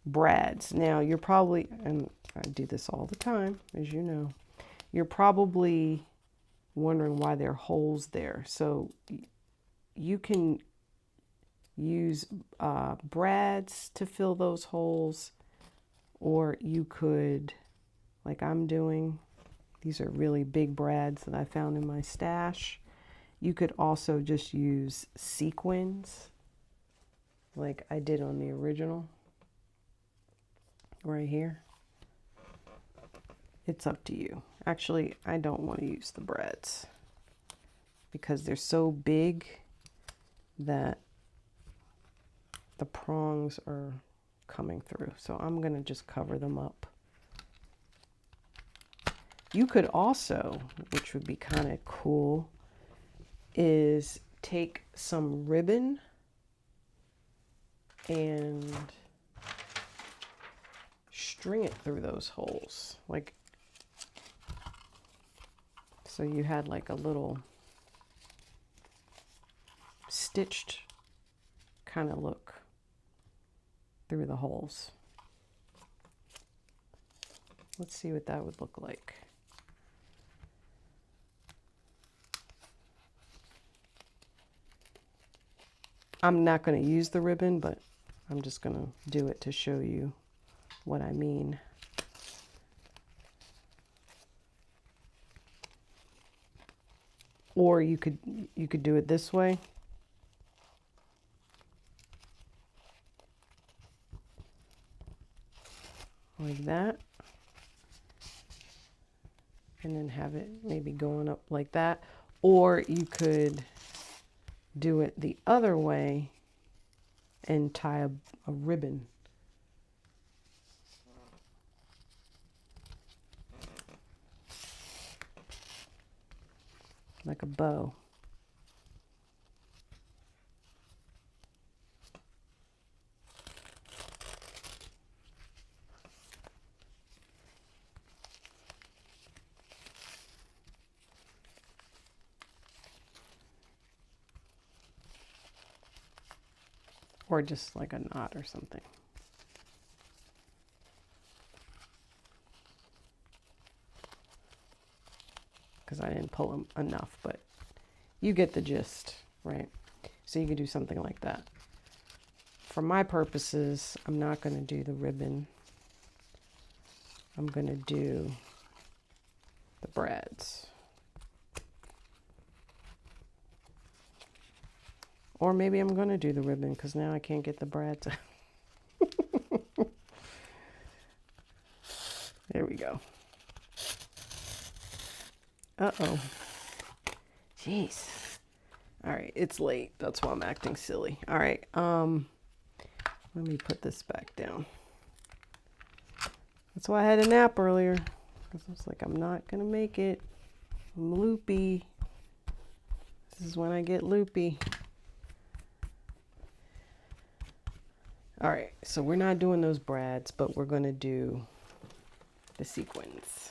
brads. Now you're probably, and I do this all the time, as you know, you're probably wondering why there are holes there. So you can use brads to fill those holes, or you could, like I'm doing, these are really big brads that I found in my stash. You could also just use sequins like I did on the original right here. It's up to you. Actually, I don't want to use the brads because they're so big that the prongs are coming through. So I'm going to just cover them up. You could also, which would be kind of cool, is take some ribbon and string it through those holes, like so you had like a little stitched kind of look through the holes. Let's see what that would look like. I'm not going to use the ribbon, but I'm just going to do it to show you what I mean. Or you could do it this way. Like that. And then have it maybe going up like that. Or you could do it the other way and tie a ribbon. Like a bow. Or just like a knot or something. Because I didn't pull them enough, but you get the gist, right? So you could do something like that. For my purposes, I'm not going to do the ribbon. I'm going to do the brads. Or maybe I'm going to do the ribbon because now I can't get the brads. There we go. Uh-oh. Jeez. All right, it's late. That's why I'm acting silly. All right, let me put this back down. That's why I had a nap earlier. Because I was like, I'm not going to make it. I'm loopy. This is when I get loopy. All right, so we're not doing those brads, but we're going to do the sequins.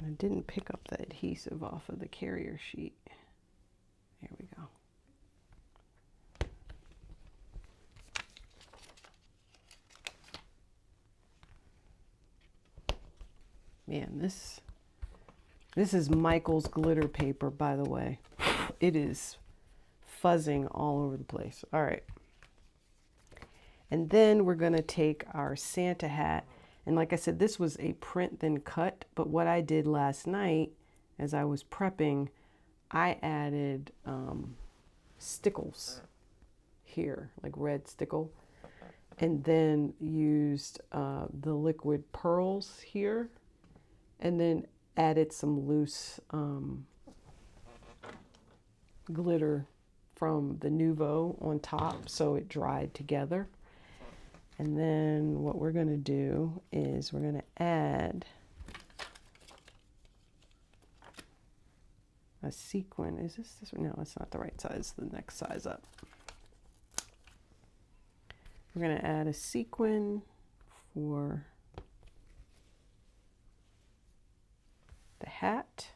I didn't pick up the adhesive off of the carrier sheet. There we go. Man, this is Michael's glitter paper, by the way. It is fuzzing all over the place. All right. And then we're going to take our Santa hat. And like I said, this was a print then cut. But what I did last night, as I was prepping, I added stickles here, like red stickle. And then used the liquid pearls here. And then added some loose glitter from the Nouveau on top so it dried together. And then what we're going to do is we're going to add a sequin. Is this? No, it's not the right size. The next size up. We're going to add a sequin for the hat,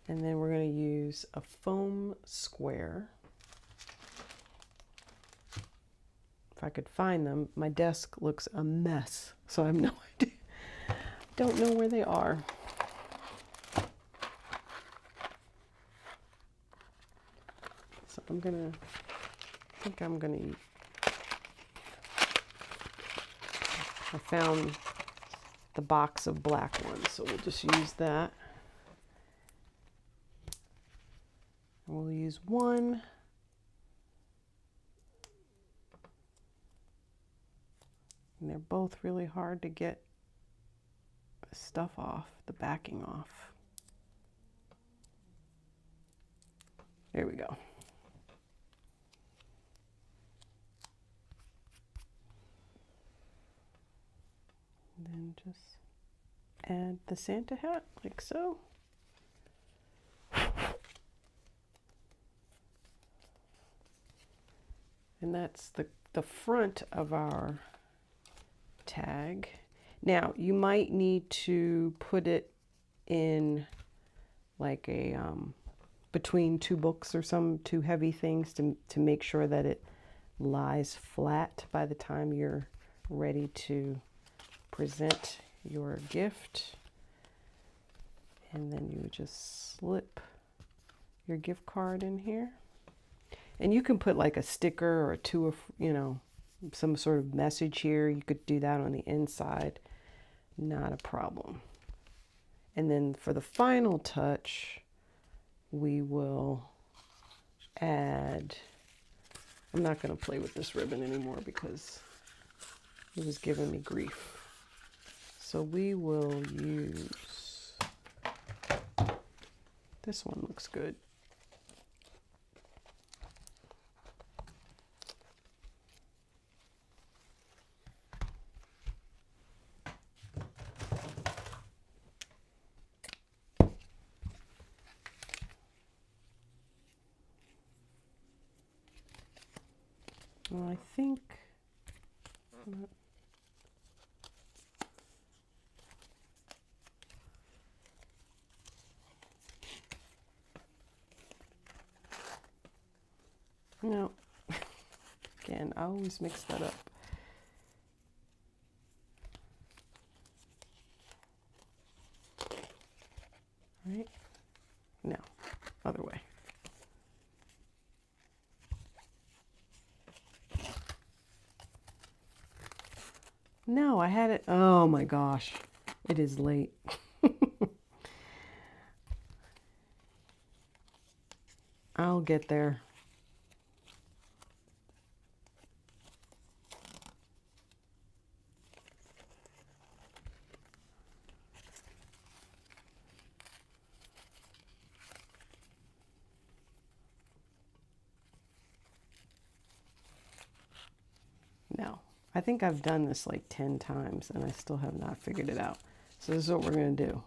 and then we're going to use a foam square. If I could find them. My desk looks a mess, so I have no idea. Don't know where they are. So I think I'm gonna I found the box of black ones, so we'll just use that. And we'll use one. And they're both really hard to get the stuff off, the backing off. There we go. And then just add the Santa hat like so. And that's the front of our tag. Now you might need to put it in like a between two books or some two heavy things to make sure that it lies flat by the time you're ready to present your gift. And then you would just slip your gift card in here. And you can put like a sticker or two of, you know, some sort of message here. You could do that on the inside. Not a problem. And then for the final touch, we will add, I'm not going to play with this ribbon anymore because it was giving me grief. So we will use, this one looks good. Well, I think no. Again, I always mix that up. Right? No, other way. No, I had it. Oh my gosh, it is late. I'll get there. No, I think I've done this like 10 times and I still have not figured it out. So this is what we're going to do. I'm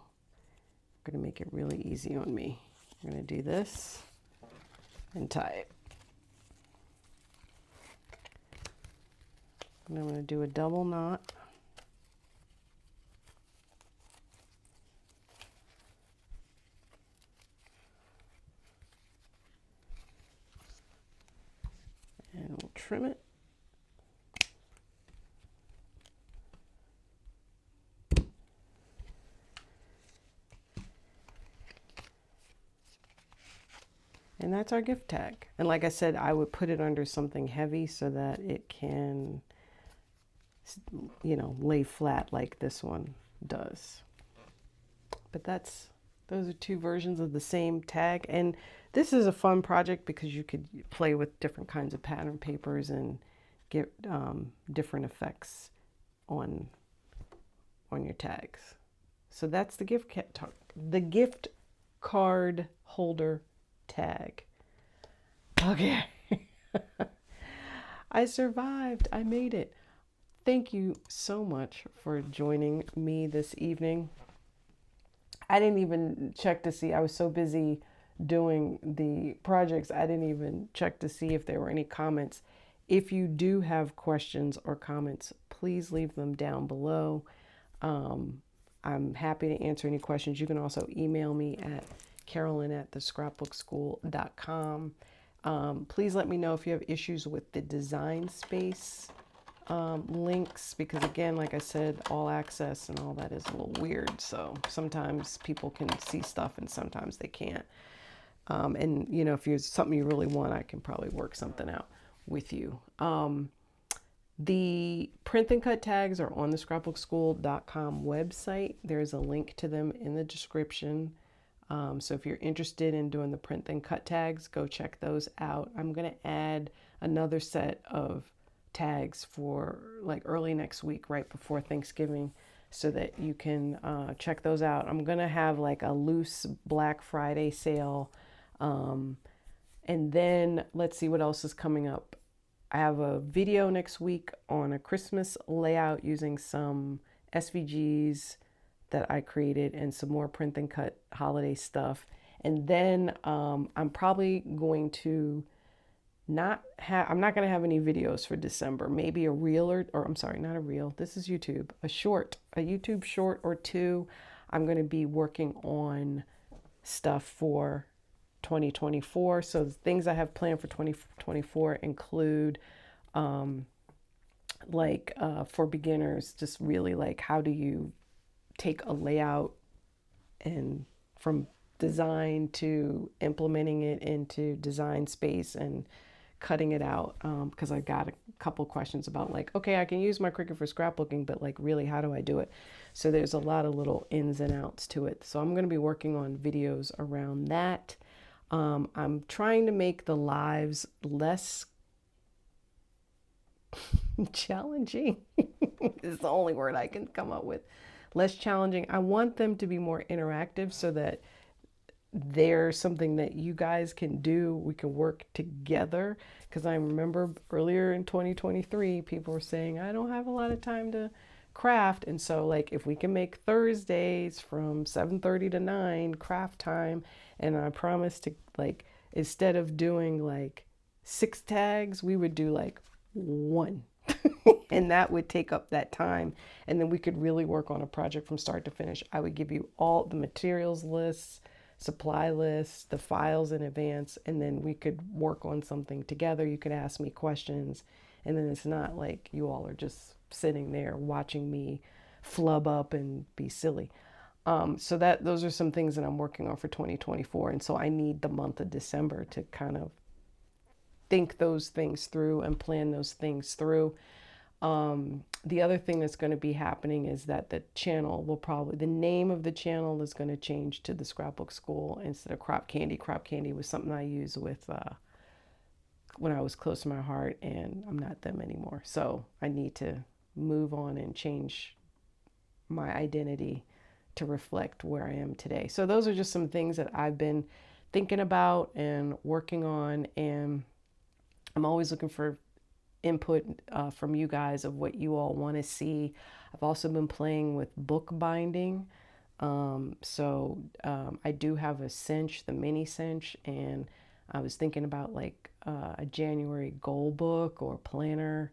going to make it really easy on me. I'm going to do this and tie it. And I'm going to do a double knot. And we'll trim it. And that's our gift tag. And like I said, I would put it under something heavy so that it can, you know, lay flat like this one does. But those are two versions of the same tag. And this is a fun project because you could play with different kinds of pattern papers and get different effects on your tags. So that's the gift card holder tag. Okay. I survived. I made it. Thank you so much for joining me this evening. I didn't even check to see. I was so busy doing the projects. I didn't even check to see if there were any comments. If you do have questions or comments, please leave them down below. I'm happy to answer any questions. You can also email me at carolyn@thescrapbookschool.com. Please let me know if you have issues with the design space links, because again, like I said, all access and all that is a little weird. So sometimes people can see stuff and sometimes they can't. And you know, if there's something you really want, I can probably work something out with you. The print and cut tags are on the scrapbookschool.com website. There's a link to them in the description. So if you're interested in doing the print and cut tags, go check those out. I'm going to add another set of tags for like early next week, right before Thanksgiving, so that you can check those out. I'm going to have like a loose Black Friday sale. And then let's see what else is coming up. I have a video next week on a Christmas layout using some SVGs, that I created and some more print and cut holiday stuff. And then I'm probably going to I'm not going to have any videos for December. Maybe a reel or I'm sorry, not a reel. This is YouTube. A YouTube short or two. I'm going to be working on stuff for 2024. So the things I have planned for 2024 include for beginners, just really like how do you take a layout and from design to implementing it into design space and cutting it out, because I got a couple questions about like, okay, I can use my Cricut for scrapbooking, but like really how do I do it? So there's a lot of little ins and outs to it. So I'm going to be working on videos around that. I'm trying to make the lives less challenging is the only word I can come up with. Less challenging. I want them to be more interactive so that there's something that you guys can do. We can work together. Because I remember earlier in 2023, people were saying, I don't have a lot of time to craft. And so like if we can make Thursdays from 7:30 to 9 craft time, and I promise to like, instead of doing like 6 tags, we would do like 1. And that would take up that time. And then we could really work on a project from start to finish. I would give you all the materials lists, supply lists, the files in advance, and then we could work on something together. You could ask me questions, and then it's not like you all are just sitting there watching me flub up and be silly. So those are some things that I'm working on for 2024. And so I need the month of December to kind of think those things through and plan those things through. The other thing that's going to be happening is that the name of the channel is going to change to the Scrapbook School instead of Crop Candy. Crop Candy was something I used with when I was close to my heart, and I'm not them anymore. So I need to move on and change my identity to reflect where I am today. So those are just some things that I've been thinking about and working on, and I'm always looking for input from you guys of what you all want to see. I've also been playing with book binding. I do have a cinch, the mini cinch, and I was thinking about like a January goal book or planner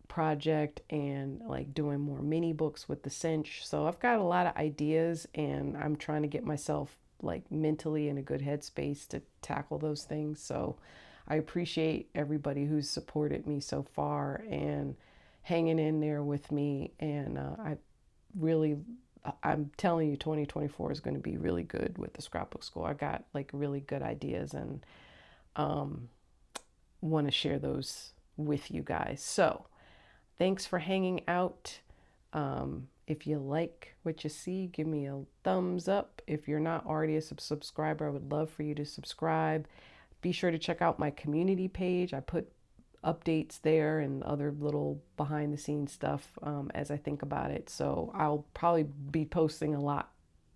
project, and like doing more mini books with the cinch. So I've got a lot of ideas, and I'm trying to get myself like mentally in a good headspace to tackle those things. So I appreciate everybody who's supported me so far and hanging in there with me. And I'm telling you, 2024 is going to be really good with the Scrapbook School. I got like really good ideas, and want to share those with you guys. So thanks for hanging out. If you like what you see, give me a thumbs up. If you're not already a subscriber, I would love for you to subscribe. Be sure to check out my community page. I put updates there and other little behind the scenes stuff as I think about it. So I'll probably be posting a lot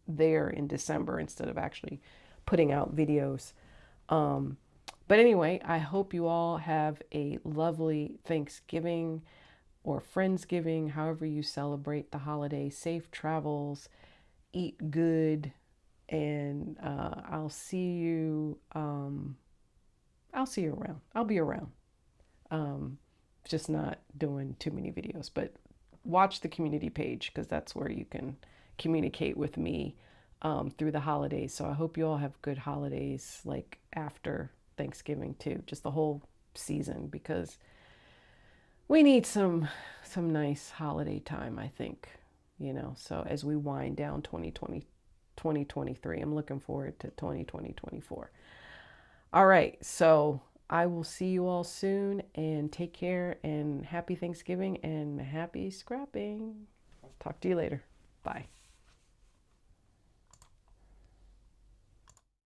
there in December instead of actually putting out videos. But anyway, I hope you all have a lovely Thanksgiving or Friendsgiving, however you celebrate the holiday. Safe travels, eat good, and I'll see you around. I'll be around. Just not doing too many videos, but watch the community page, because that's where you can communicate with me through the holidays. So I hope you all have good holidays, like after Thanksgiving too, just the whole season, because we need some nice holiday time, I think, so as we wind down 2023, I'm looking forward to 2024. All right, so I will see you all soon, and take care, and happy Thanksgiving and happy scrapping. Talk to you later. Bye.